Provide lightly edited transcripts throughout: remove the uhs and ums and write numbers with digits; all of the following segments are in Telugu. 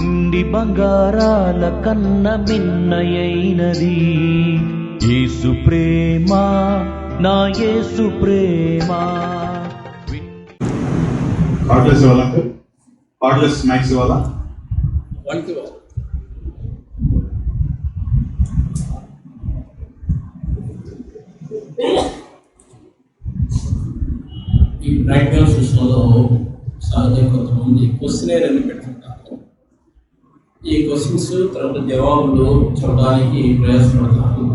వెండి బంగారాల కన్న మిన్నయైనది యేసు ప్రేమ, నా యేసు ప్రేమ. కార్డ్లెస్ ఇవ్వాలా? కార్డ్లెస్ మైక్స్ ఇవ్వాలా? ఈ ప్రాక్టికల్ సిస్టంలో సహజంగా కొంతమంది క్వశ్చనర్ అని పెట్టుకుంటారు. ఈ క్వశ్చన్స్ తర్వాత జవాబులు చూడడానికి ప్రయాసపడతారు.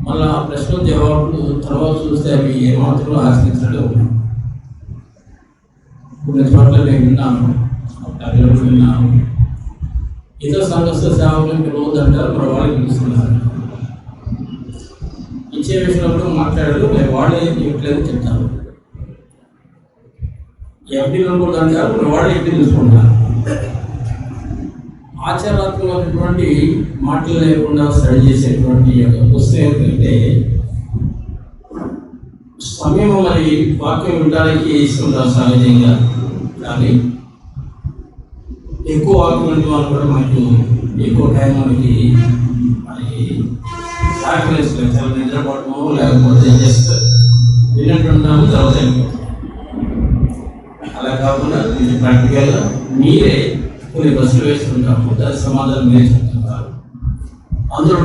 మళ్ళీ ఆ ప్రశ్న జవాబులు తర్వాత చూస్తే అవి ఏమాత్రం ఆశించడం కొన్ని చోట్ల నేను విన్నాను. ఇతర సంఘస్థ సేవలను పిలవద్దంటారు, మరి వాళ్ళు పిలుస్తున్నారు. ఇచ్చే విషయంలో మాట్లాడారు, మరి వాళ్ళు ఏం చెప్పట్లేదు చెప్తారు. ఎఫ్డీ అనుకుంటారు, మరి వాళ్ళు ఎఫ్డీ తీసుకుంటారు. ఆచారాత్మకమైనటువంటి మాటలు లేకుండా స్టడీ చేసేటువంటి క్వశ్చన్ ఏంటంటే, సమయం మరి వాక్యం వినడానికి ఇస్తుంటారు సహజంగా, కానీ ఎక్కువ వాక్యం వింటున్నాను కూడా మనకు ఎక్కువ టైం మనకి మరి సాక్రిఫైస్ చాలా నిద్రపోవటము, లేకపోతే జస్ట్ వినట్టున్నాము తర్వాత అలా కాకుండా ఇది ప్రాక్టికల్గా మీరే కొన్ని ప్రశ్నలు వేస్తుంటాము, దాని సమాధానం మీరే చెప్తుంటారు. అందులో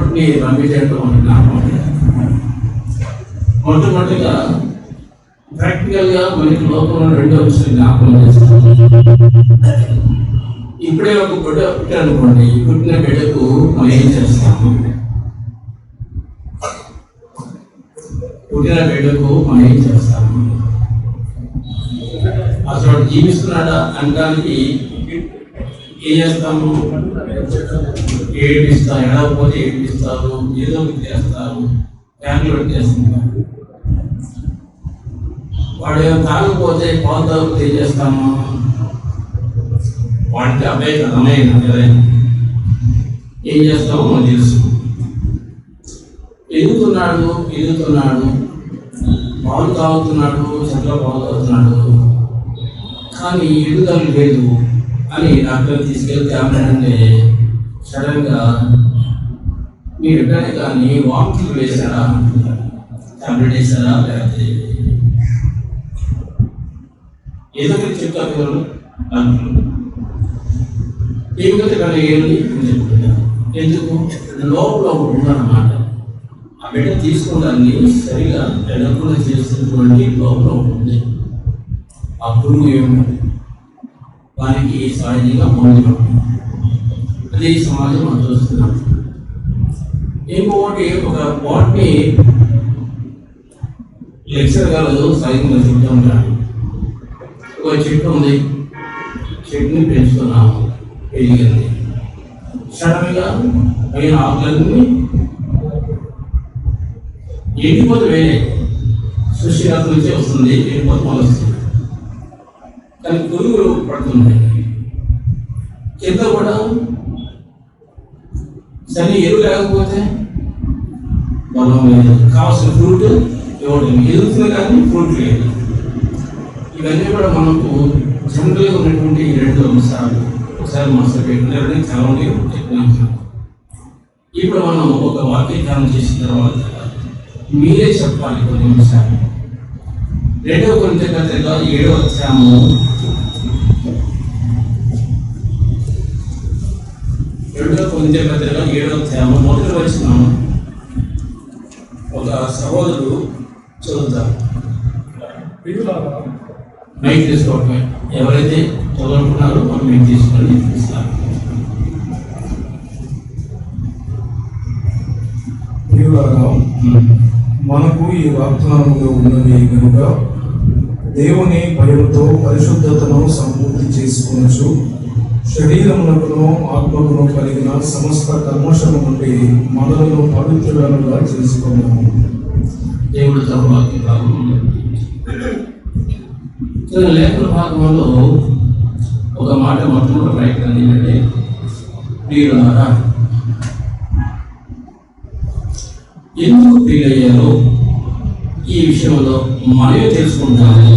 పంపించడం ఉంటున్నాము. మొట్టమొదటిగా ప్రాక్టికల్గా మనకి లోకంలో రెండో విషయం జ్ఞాపకం చేస్తాం. ఇప్పుడే ఒక బిడ్డ పుట్టారనుకోండి, పుట్టిన బిడ్డకు మనం ఏం చేస్తాము? పుట్టిన బిడ్డకు మనం ఏం చేస్తాము? అసలు జీవిస్తున్నాడా అనడానికి ఏం చేస్తాము? ఏడిపిస్తాం, ఎడకపోతే ఏడిపిస్తారు, ఏదో ఒకటి చేస్తారు, ఫ్యామిలీ ఒకటి చేస్తుంటారు. వాడు ఏమో తాగకపోతే పాలు తాగితే ఏం చేస్తాము? వాడికి అబ్బాయి అమ్మాయి ఏం చేస్తామో మనకు తెలుసు. ఎదుగుతున్నాడు పాలు తాగుతున్నాడు, చెట్ల పాలు తాగుతున్నాడు, కానీ ఎదుగుదల లేదు అని డాక్టర్ తీసుకెళ్తే అంటే సడన్గా మీరు ఎక్కడైనా కానీ వామిటింగ్ వేశారా, టాబ్లెట్ వేశారా, లేకపోతే ఏదో ఒకటి చెప్తారు ఎవరు డాక్టర్లు. ఏమిటో కానీ ఏంటి చెప్తున్నారు. ఎందుకు? లోపల ఒకటి ఉందన్నమాట. ఆ బిడ్డ తీసుకోవడాన్ని సరిగా ఎడకుండా చేస్తున్నటువంటి లోపల ఒకటి ఉంది. ఆ పురుగు ఏమిటి? వారికి సహజంగా మందు. అదే సమాజం మనం చూస్తున్నాం. ఇంకొకటి ఒక బాట్ని లెక్చర్ గారు సహజంగా చెప్తూ ఉంటాడు. ఒక చెట్టు ఉంది, చెట్టుని పెంచుతున్నాము, పెరిగింది. సడన్గా పైన ఆకులన్నీ ఎండిపోతే వేరే సృష్టిరాత్రి నుంచే వస్తుంది, ఎండిపోతే మళ్ళీ వస్తుంది. కానీ పురుగులు పడుతున్నాయి. కింద కూడా సరే ఎరువు లేకపోతే బలం లేదు, కావాల్సిన ఫ్రూట్ ఇవ్వడం ఎదుగుతుంది కానీ ఫ్రూట్ లేదు. ఇవన్నీ కూడా మనకు జనరల్గా ఉన్నటువంటి ఈ రెండు అంశాలు ఒకసారి మనసు పెట్టిన చాలా చెప్పినాం. ఇప్పుడు మనం ఒక వాక్యీకరణ చేసిన తర్వాత మీరే చెప్పాలి కొన్ని అంశాలు. 2వ కొరింథీ పత్రిక 7వ అధ్యాయము 2వ కొరింథీ పత్రిక 7వ అధ్యాయము 1వ వచనం ఒక సహోదరుడు చదువుతారు. మైక్ తీసుకోవటమే, ఎవరైతే చదువుకున్నారో మనం మీకు తీసుకొని ఇస్తారు. మనకు ఈ వాగ్దానములు ఉన్నవి కనుక దేవుని భయముతో పరిశుద్ధతను సంపూర్తి చేసుకొనొచ్చు శరీరమునకును ఆత్మకును కలిగిన సమస్త కల్మషము నుండి మనలను పవిత్రులుగా చేసుకున్నాము. దేవుడు లేఖన భాగంలో ఒక మాట మొట్టమొదటి ప్రయత్నం ఏంటంటే, ప్రియులారా ఎందుకు ప్రియులయ్యారో ఈ విషయంలో మనమే తెలుసుకుంటాము.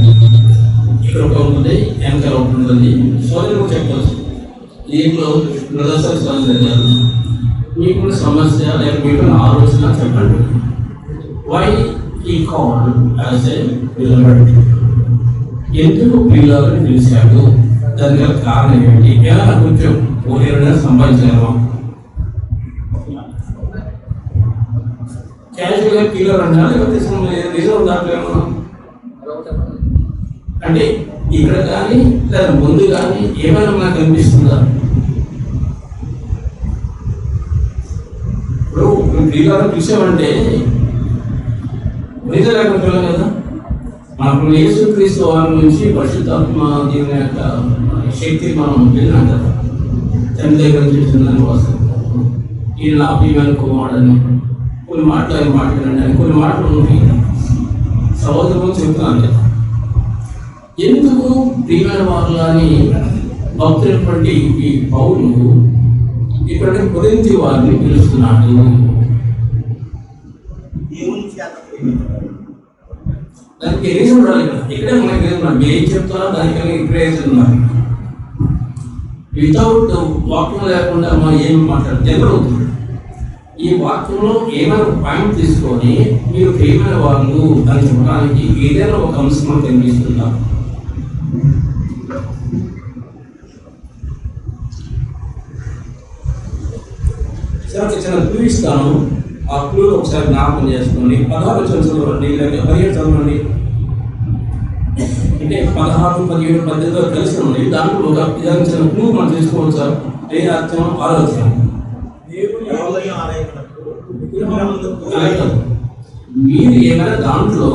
ఇక్కడ ఒక ఉంటుంది, వెనకాల ఒకటి ఉంటుంది. సోదరుడు చెప్పచ్చు దీంట్లో ప్రదర్శన జరిగారు. మీకున్న సమస్య లేక మీకున్న ఆలోచన చెప్పండి. వై ఈ కాల్ యాజ్ ఏ పిల్లవాడు, ఎందుకు పిల్లలని పిలిచాడు, దాని గల కారణం ఏమిటి? ఏమైనా కొంచెం ఓరేమైనా సంపాదించగలమా? క్యాజువల్గా పిల్లలు అన్నా లేకపోతే నిజం దాంట్లో అంటే ఇక్కడ కానీ లేదా ముందు కానీ ఏమైనా నాకు అనిపిస్తుందా? ఇప్పుడు పిల్లలను పిలిచామంటే నిజం లేకుండా పిల్లలు కదా. మనకు యేసుక్రీస్తు వారి నుంచి పరిశుద్ధాత్మ దీని యొక్క శక్తి మనం విన్నాం కదా. తండ్రి దగ్గర నుంచి చిన్న వస్తాం, ఈయన నా ప్రియమైన కుమారుడని కొన్ని మాటలు మాట్లాడండి అని కొన్ని మాటలు ఉంటాయి. సహోదరులు చెబుతున్నాను కదా, ఎందుకు ప్రియమైన వారులని భక్తులటువంటి ఈ పౌలు ఇక్కడ కొరింథీ వారిని పిలుస్తున్నాడు. దానికి రీజన్ ఉండాలి కదా. ఇక్కడే మనకి రీజన్ ఏం చెప్తారో దానికన్నా ఇక్కడే ఉన్నారు. వితౌట్ వాక్యం లేకుండా మనం ఏమి మాట్లాడితే జనరవుతుంది. ఈ వాక్యంలో ఏమైనా పాయింట్ తీసుకొని మీరు ప్రియమైన వాళ్ళు అని చెప్పడానికి ఏదైనా ఒక అంశం మనకు కనిపిస్తుందా? సరే, ఒక చిన్న క్లూ ఇస్తాను. ఆ క్లూ ఒకసారి జ్ఞాపకం చేసుకోండి. 16 చదవండి, లేక 17 చదవండి. అంటే 16, 17, 18 కలిసి ఉన్నాయి. దాంట్లో ఒక ఇదాన్ని చిన్న క్లూ మనం తీసుకోవచ్చు. ఏ అర్థం ఆలోచన మీరు ఏమైనా దాంట్లో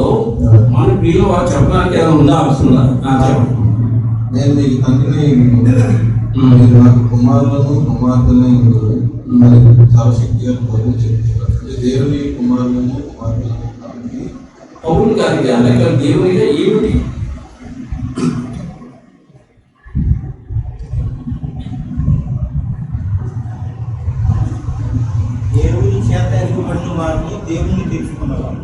మన ప్రియుల వారు చెప్పడానికి ఏమైనా ఉందా, అవసరం ఉందా? నేను మీకు తండ్రిని, మీరు నాకు కుమారులను కుమార్తెలను మరి సర్వశక్తిగా చెప్తున్నారు. దేవుని కుమారులను కుమార్తెలను పౌలు గారికి లేక దేవునిగా ఏమిటి? దేవుని చేత ఎరుగబడిన వారిని దేవుని తెలుసుకున్నవారు.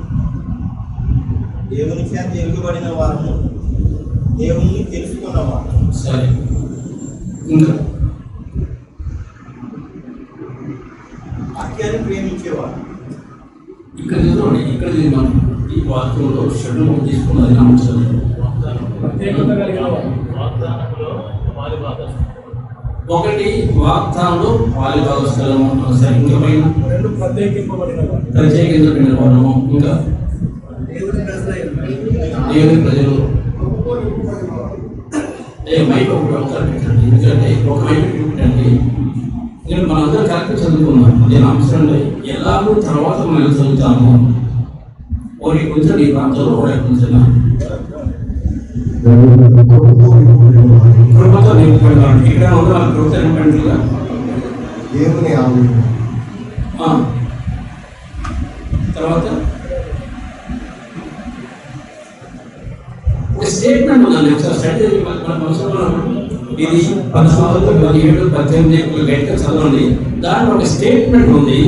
దేవుని చేత ఎరుగబడిన వారిని దేవుని తెలుసుకున్నవారు. సరే, ఇంకా వాక్యాన్ని ప్రేమించేవారు. ఇక్కడ చూడండి, ఇక్కడ మనం ఈ వాక్యంలో షడ్డు తీసుకున్నది అంశాలు. ఒకటి వాగ్దానంలో పాలిభాగస్థలము, ఇంకా పైన ప్రత్యేకించబడిన వారము, ఇంకా దేవుని ప్రజలు. మైక్ ఒకటి పెట్టండి, ఎందుకంటే ఒక మైక్ పెట్టండి. నేను మనందరం కరెక్ట్ చదువుకున్నాం. నేను అంశం ఎలాగో తర్వాత మనం చదువుతాము. ఒకటి కొంచెం ఈ ప్రాంతంలో ఒకటి కొంచెం కృపతో నింపబడినాడు. ఇక్కడ ఉంది వాళ్ళ కృపతో నింపడినట్లుగా దేవుని ఆమె తర్వాత ఒక స్టేట్మెంట్ ఉందండి. ఒకసారి స్టడీ మన మనసులో ఇది 16, 17, 18 గట్టిగా చదవండి. దాంట్లో ఒక స్టేట్మెంట్ ఉంది,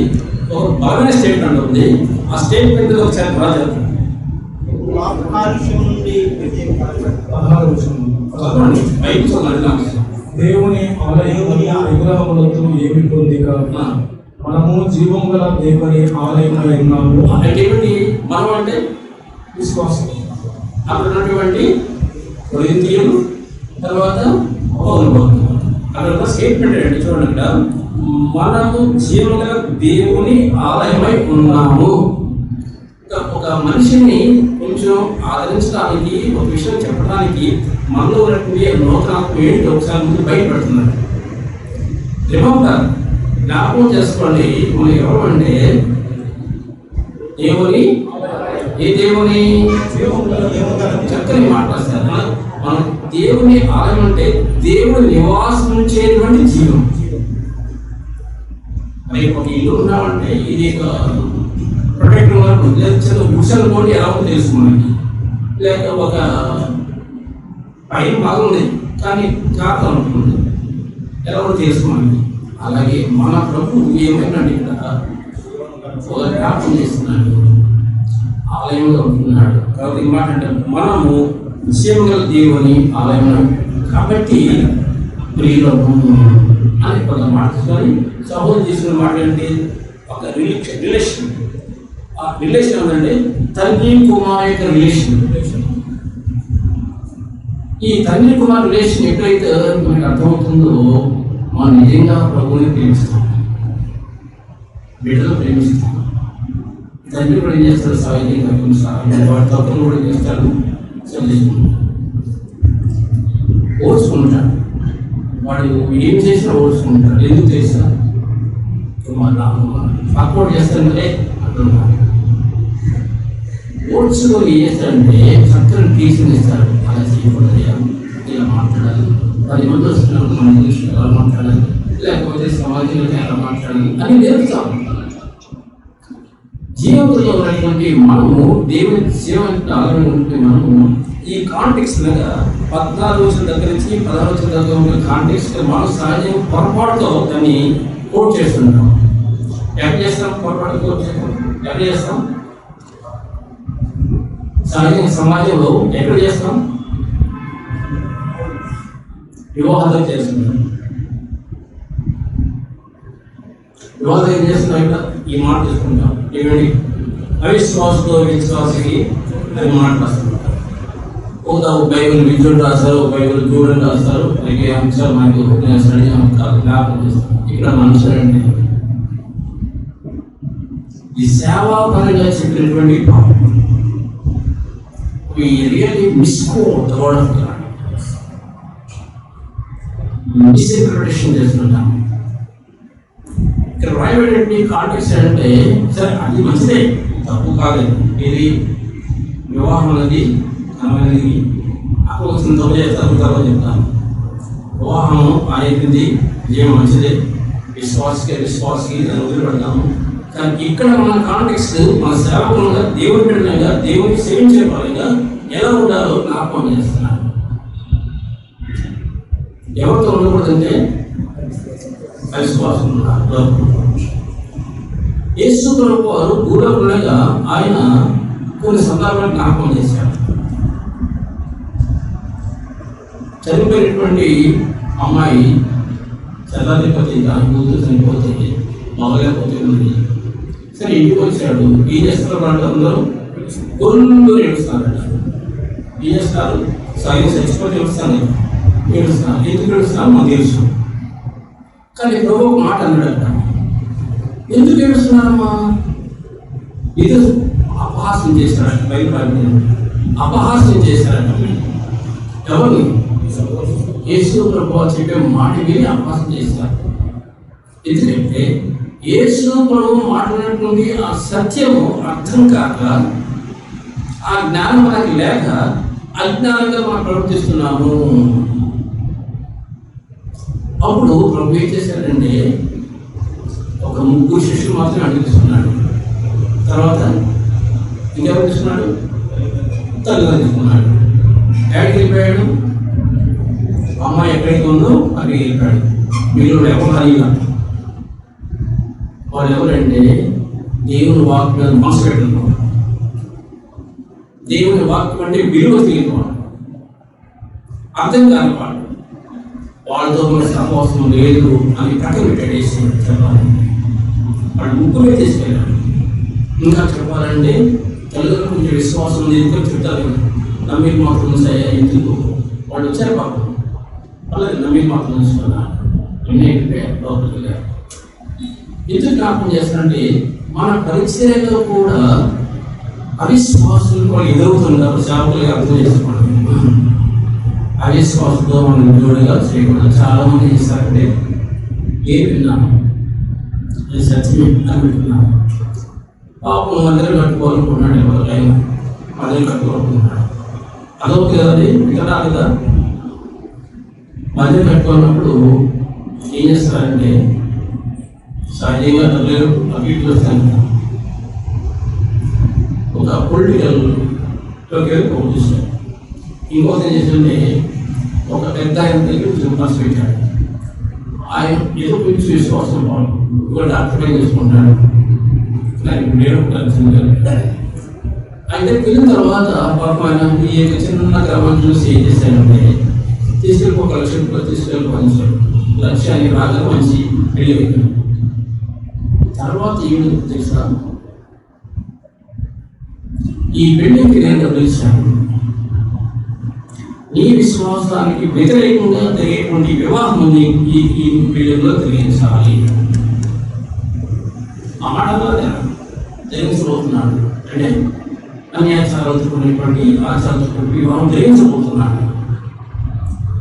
ఒక బలమైన స్టేట్మెంట్ ఉంది. ఆ స్టేట్మెంట్ ఒకసారి బాగా చదవండి. బయట చదవండి. దేవుని ఆలయములు విగ్రహములతో ఏమి పొందిక మనము జీవం గల దేవుని ఆలయమై ఉన్నాము. అంటే ఏమిటి మనం అంటే విశ్వాసం. అక్కడ ఉన్నటువంటి కొరింథీయులు, తర్వాత పౌలు భక్తులు. అక్కడ ఒక స్టేట్మెంట్ అండి, చూడండి. ఇక్కడ మనము జీవం గల దేవుని ఆలయమై ఉన్నాము. ఒక మనిషిని కొంచెం ఆదరించడానికి, ఒక విషయం చెప్పడానికి మనలో ఉన్నటువంటి నూతనాత్మ ఏంటి ఒకసారి ముందు బయటపడుతున్నాడు. రిమెంబర్, జ్ఞాపకం చేసుకోండి, మనం ఎవరు అంటే దేవుని, ఏ దేవుని చక్కని మాట్లాడతారు. మన దేవుని ఆలయం అంటే దేవుని నివాసం ఉంచేటువంటి జీవం. రేపు ఒక ఇల్లు ఉన్నామంటే ఇది ప్రొటెక్ట్ వరకు చిన్న గుడిసెలు పోటీ ఎలా ఉందో తెలుసు మనకి. లేక ఒక పైన బాగుంది కానీ కాక ఉంటుంది, ఎలా కూడా తెలుసు మనకి. అలాగే మన ప్రభు ఏమైనా ఇక్కడ ఒక జ్ఞాపకం చేస్తున్నాడు, ఆలయంలో ఉంటున్నాడు. కాబట్టి మాట అంటే మనము జీవం గల దేవుని ఆలయం. కాబట్టి ప్రియులము అని కొంత మాట్లాడుకొని సహోదరు తీసుకున్న మాట ఏంటి? ఒక రిలేషన్. ఆ రిలేషన్ ఏంటంటే తండ్రి కుమార్ యొక్క రిలేషన్. ఈ తండ్రి కుమార్ రిలేషన్ ఎప్పుడైతే మనకు అర్థమవుతుందో మనం నిజంగా ప్రభువుని ప్రేమిస్తాం, బిడ్డలు ప్రేమిస్తాం. తండ్రి కూడా ఏం చేస్తాడు? సహాయం వాడి తప్పులు కూడా ఏం చేస్తాడు? ఓడ్చుకుంటాడు. వాడు ఏం చేసినా ఓడ్చుకుంటాడు. ఎందుకు చేసినా సపోర్ట్ చేస్తాడంటే అంటున్నాడు. ఓడ్చుకొని ఏం చేస్తాడంటే చక్కని టీచింగ్ ఇస్తాడు. అలా చేయకూడదు, ఇలా మాట్లాడాలి, 10 మంది వస్తున్నప్పుడు మనం ఇంగ్లీష్లో ఎలా మాట్లాడాలి, లేకపోతే సమాజంలో ఎలా మాట్లాడాలి అని నేర్పుతాం. జీవితంలో ఉన్నటువంటి మనము దేవుని సేవకు ఉంటే మనము ఈ కాంటెక్స్ట్ లాగా 14 రోజుల దగ్గర నుంచి 16 రోజుల దగ్గర ఉన్న కాంటెక్స్ట్ మనం సహజంగా పొరపాటుతో దాన్ని కోట్ చేస్తుంటాం. ఎక్కడ చేస్తాం? పొరపాటు కోట్ చేస్తాం. ఎక్కడ చేస్తాం? సహజంగా సమాజంలో ఎక్కడ చేస్తాం? వివాహాలు చేస్తున్నాం. వివాహాలు ఏం చేస్తున్నాం? ఇక్కడ ఈ మాట చేసుకుంటాం. ఏమండి? అవిశ్వాసంతో విశ్వాసకి అది మాట్లాడుతుంటాం. ఒక బైబిల్ విద్యుడు రాస్తారు, బైబిల్ చూడని రాస్తారు. అలాగే అంశాలు మనకి జ్ఞాపకం చేస్తారు. ఇక్కడ మనుషులు అంటే ఈ సేవా పరంగా చెప్పినటువంటి we really misquote the word of God. Misinterpretation చేస్తుంటాం. ఇక్కడ రాయబడినటువంటి కాంటెక్స్ట్ అంటే సరే అది మంచిదే, తప్పు కాలేదు. ఇది వివాహం అనేది అనేది అక్కడ వచ్చిన తప్పు చేస్తారు, తర్వాత చెప్తాను. వివాహం అనేది ఏం మంచిదే, విశ్వాసకి దాన్ని వదిలిపెడతాము. కానీ ఇక్కడ మన కాంటెక్స్ట్ మన సేవకులుగా, దేవుని బిడ్డలుగా, దేవుని సేవించే పరంగా ఎలా ఉండాలో జ్ఞాపకం చేస్తున్నాను. ఎవరితో ఉండకూడదంటే అవిశ్వాసం ఉన్నారు. యేసు ప్రభువు వారు భూలోకంగా ఆయన కొన్ని సందర్భాలు జ్ఞాపకం చేశారు. చనిపోయినటువంటి అమ్మాయి చల్లారిపోతే, దాని కూతురు చనిపోతే, మొదలైపోతే ఉంది. సరే ఇంటికి వచ్చాడు. ఏం చేస్తారు? వాళ్ళు అందరూ గొల్లు ఏడుస్తారట. ఏం చేస్తారు? సైన్ చచ్చిపోతే ఏడుస్తాను, ఏడుస్తాను. ఎందుకు ఏడుస్తాను మాకు తెలుసు. కానీ ప్రభు ఒక మాట అన్నాడట, ఎందుకు ఏడుస్తున్నారమ్మా? ఇది అపహాస్యం చేశారట. బయట అపహాస్యం చేశారట. ఎవరు? యేసు ప్రభు చెప్పే మాట విని అపహాస్యం చేస్తారు. ఎందుకంటే యేసు ప్రభు మాట్లాడినటువంటి ఆ సత్యము అర్థం కాక, ఆ జ్ఞానం మనకి లేక అజ్ఞానంగా మనం ప్రవర్తిస్తున్నాము. అప్పుడు ప్రభు ఏం చేశాడంటే ఒక 3 శిష్యులు మాత్రమే అడిగిస్తున్నాడు. తర్వాత ఇంకెవరు తీసుకున్నాడు? తల్లిదండ్రులు తీసుకున్నాడు. ఎక్కడికి వెళ్ళిపోయాడు? అమ్మాయి ఎక్కడికి ఉందో అక్కడికి వెళ్ళిపోయాడు. మీరు ఎవరు అడిగినా వాళ్ళు ఎవరంటే దేవుని వాక్యం మీద మనసు పెట్టుకున్నాడు. దేవుని వాక్యం అంటే విలువ తెలియనివాడు, అర్థం కానివాడు. వాళ్ళతో మన సహవాసం లేదు అని పక్కన పెట్టేసి చెప్పాలి. వాళ్ళు ముగ్గురే తీసుకెళ్ళాడు. ఇంకా చెప్పాలంటే తల్లిదండ్రులు కొంచెం విశ్వాసం ఉంది, ఎందుకు చెప్తారు, నమ్మిక మాత్రం ఉంచాయా ఎందుకు? వాళ్ళు వచ్చారు పాపం, వాళ్ళకి నమ్మిక మాత్రం ఉంచుకున్నారు. లోపలికి ఎందుకు జ్ఞాపకం చేస్తారంటే మన పరిచర్యలో కూడా అవిశ్వాసులు కూడా ఎదుగుతున్నారు. సేవకులుగా అర్థం చేసుకోండి. అవిశ్వాసంతో మనం ఉద్యోగులుగా చేయకూడదు. చాలా మంది చేస్తారంటే ఏం విన్నాము, అది సత్యమే అనుకుంటున్నాను. పాపం మందిరం కట్టుకోవాలనుకున్నాడు, ఎవరికైనా మందిరం కట్టుకోవాలనుకున్నాడు. అదొకటి కదండి, ఇక్కడ కదా మందిరం కట్టుకున్నప్పుడు ఏం చేస్తారంటే సహజంగా డబ్బులు అవి ఇటు వస్తాను. ఒక పొలిటికల్ పంపిస్తాడు. ఇంకోటి ఏం చేస్తుంటే ఒక పెద్ద ఆయన దగ్గర సింపాస్ పెట్టాడు. ఆయన ఏదో కొంచెం విశ్వాసం బాగు, ఇవాళ డాక్టర్ చేసుకుంటాడు. నేను ఆయన వెళ్ళిన తర్వాత పాప ఆయన ఈ చిన్న గ్రామాన్ని చూసి ఏం చేశాడంటే తీసుకెళ్ళి 1 లక్ష రూపాయలు తీసుకెళ్ళి 1 లక్షాన్ని రాగా మంచి పెళ్లి. తర్వాత ఏమి తెలుసా, ఈ పెళ్లికి నేను పిలిచాను, నీ విశ్వాసానికి వ్యతిరేకంగా జరిగేటువంటి వివాహం ఈ పెళ్లిలో జరిగించాలి. ఆ మాటలో జరిగించబోతున్నాడు. అంటే అన్యాచారాలతో కూడినటువంటి ఆచారాలతో వివాహం జరిగించబోతున్నాడు.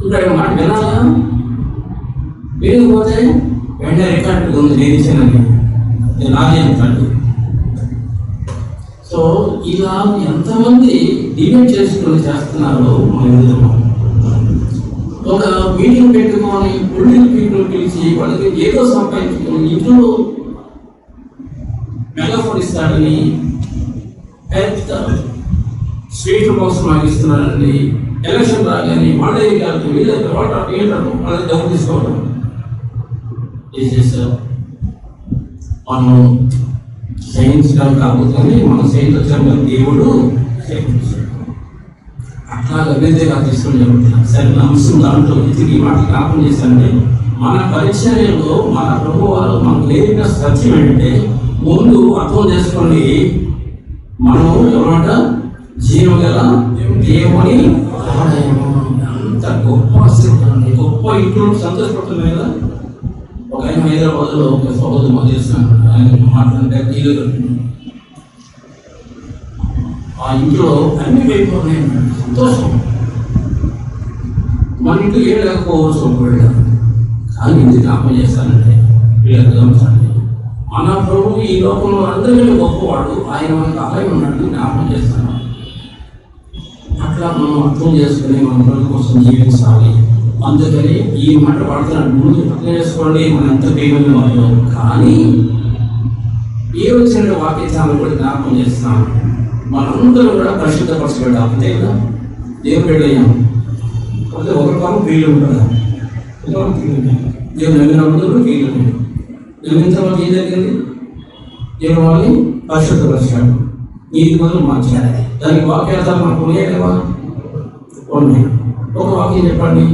ఇక్కడ మాట వినాలా? వినకపోతే వెంటనే రికార్డు ఉంది, నేను ఇచ్చానని, నేను నాదే అంటాడు. సో ఇలా ఎంతమంది డిబేట్ చేసుకుని చేస్తున్నారో మనం ఎదుగుతున్నాం. ఒక మీటింగ్ పెట్టుకొని పొలిటికల్ పీపుల్ పిలిచి వాళ్ళకి ఏదో సంపాదించుకొని ఇంట్లో మెగాఫోన్ ఇస్తాడని, పెద్ద స్వీట్ బాక్స్ మాకు ఇస్తున్నారని, ఎలక్షన్ రాగానే వాళ్ళే కాదు వీళ్ళకి ఏంటారు వాళ్ళకి డబ్బు తీసుకోవడం. ఏం చేస్తారు? మనం సైన్స్గా కాకపోతే మనం సైన్స్ వచ్చాము, దేవుడు అట్లాగా అభ్యర్థిగా తీసుకొని జరుగుతున్నాం. సరే అంశం దాంట్లో ఈ మాట జ్ఞాపకం చేశానంటే, మన పరిచర్యలో మన ప్రభు వారు మనకు నేర్పిన సత్యం ఏంటంటే, ముందు అర్థం చేసుకోండి, మనం ఎవరంట జీవం గల దేవుని అంత గొప్ప గొప్ప ఇంట్లో సంతోషపడుతుంది కదా. ఒక ఆయన హైదరాబాద్లో ఒక సహోదరు మాకు చేస్తున్నాను, ఆయన మాట్లాడితే ఇల్లు కట్టుకున్నాను. ఆ ఇంట్లో అన్ని అయిపోయినాయి, సంతోషం. మన ఇంట్లో ఏం లేకపోవచ్చు ఒకవేళ, కానీ ఇది జ్ఞాపకం చేస్తానంటే వీళ్ళకి గమనించండి, మన ప్రభు ఈ లోకంలో అందరికీ గొప్పవాడు, ఆయన మనకు అలాగే ఉన్నట్టు జ్ఞాపకం చేస్తాను. అట్లా మనం అర్థం చేసుకుని మన ప్రభు కోసం జీవించాలి. అందుకని ఈ మాట వాడుతున్నాడు, ముందు అర్థం చేసుకోండి మనం ఎంత ప్రేమగా వాళ్ళు. కానీ ఏ వచ్చిన వాక్యాలను కూడా జ్ఞాపకం చేస్తున్నాను, మనందరూ కూడా పరిశుద్ధపరచబడ్డాం. అంతే కదా, దేవుడు పెళ్ళయ్యాం. అంటే ఒకరి పాపం ఫీల్ ఉంటాడు, దేవుడు నమ్మినప్పుడు ఫీల్ ఉంటుంది. నమ్మిన తర్వాత ఏం జరిగింది? దేవుడు వాళ్ళని పరిశుద్ధపరిచాడు, నీతి మొదలు మార్చాడు. దానికి వాక్యార్థాలు మనకు ఉన్నాయా లేవా? ఉన్నాయి. ఒక వాక్యం చెప్పండి,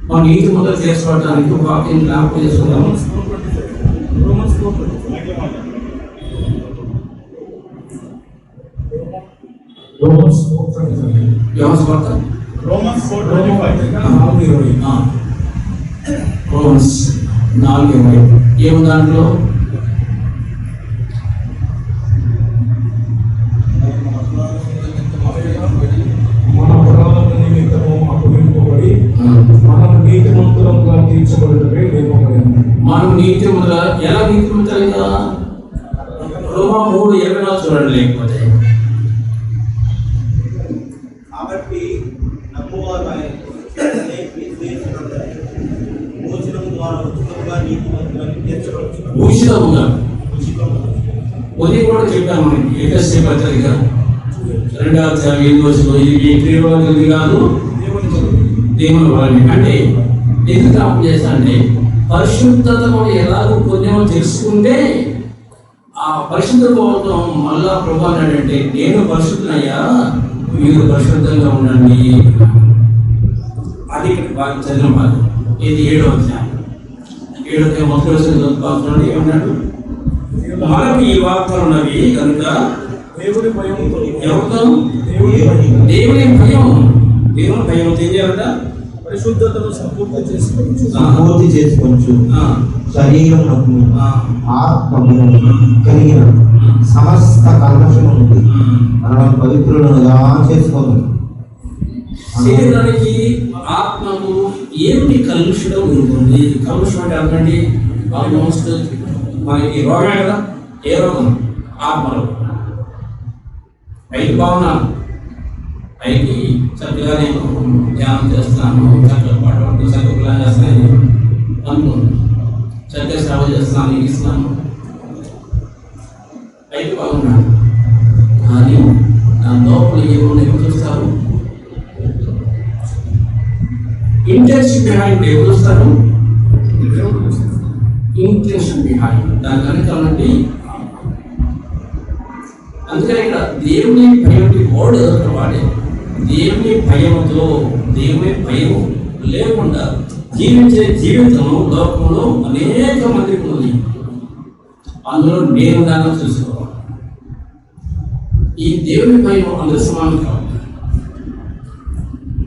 మా నీతి మొదలు చేసుకోవడానికి ఒక వాక్యం జ్ఞాపకం చేసుకుందాము. రోమన్స్ 4:20 ఏమో దాంట్లో మన అపరాధముల నిమిత్తము అప్పగింపబడి మనం నీతిమంతులుగా తీర్చబడుటకై లేపబడింది. మనం నీతిమంతులుగా ఎలా తీర్చబడతారుగా? రోమా 3:24 చూడండి. లేకపోతే కాబట్టి నమ్మువారు ఆయన భోజనం ద్వారా ఉచితంగా నీతిమంతులను తీర్చవచ్చు. ఉదయం కూడా చెప్పాను మనకి ఏకస్య పత్రిక 2:5 ఈ క్రియవాది కాదు దేవుని వారిని. అంటే ఎందుకు అప్పు చేస్తానంటే, పరిశుద్ధత కూడా ఎలాగో పుణ్యమో తెలుసుకుంటే ఆ పరిశుద్ధ కోసం మళ్ళా ప్రభు అన్నాడంటే, నేను పరిశుద్ధనయ్యా మీరు పరిశుద్ధంగా ఉండండి. అది బాగా చదివిన బాగా. ఇది 7వ అధ్యాయం 7వ ఏమన్నాడు? మనకు ఈ వార్తలు ఉన్నవి కనుక దేవుడి భయంతో ఎవరితో? దేవుడి భయం, దేవుని భయం. దేవుని భయం ఏం చేయాలట? పరిశుద్ధతను సంపూర్తి చేసుకోవచ్చు. పూర్తి చేసుకోవచ్చు. శరీరం ఆత్మను కలిగిన సమస్త కల్మషం నుండి మనం పవిత్రులుగా చేసుకోవాలి. శరీరానికి ఆత్మకు ఏమిటి కలుషితం ఉంటుంది? కలుషం అంటే అర్థండి, ఆల్మోస్ట్ మనకి రోగమే కదా. ఏ రోగం? ఆత్మలో. పైకి బాగున్నాను, పైకి చక్కగా నేను ధ్యానం చేస్తున్నాను, చక్కగా పాటు చక్కగా ప్లాన్ చేస్తున్నాను అనుకోండి, చక్కగా సేవ చేస్తున్నాను, ఇస్తున్నాను, పైకి బాగున్నాను. కానీ నా లోపల ఏమో చూస్తారు. ఇంటెన్షన్ బిహైండ్ ఎవరు చూస్తారు? ఇంటెన్షన్ బిహైండ్ దాని కనుక. అందుకని ఇక్కడ దేవుని భయం వాడు వాడే దేవుని భయంతో దేవుని భయం లేకుండా జీవించే జీవితం లోకంలో అనేక మందికి ఉంది. అందులో నేను దాన్ని చూసుకోవాలి. ఈ దేవుని భయం అందరి సమానం కాదు,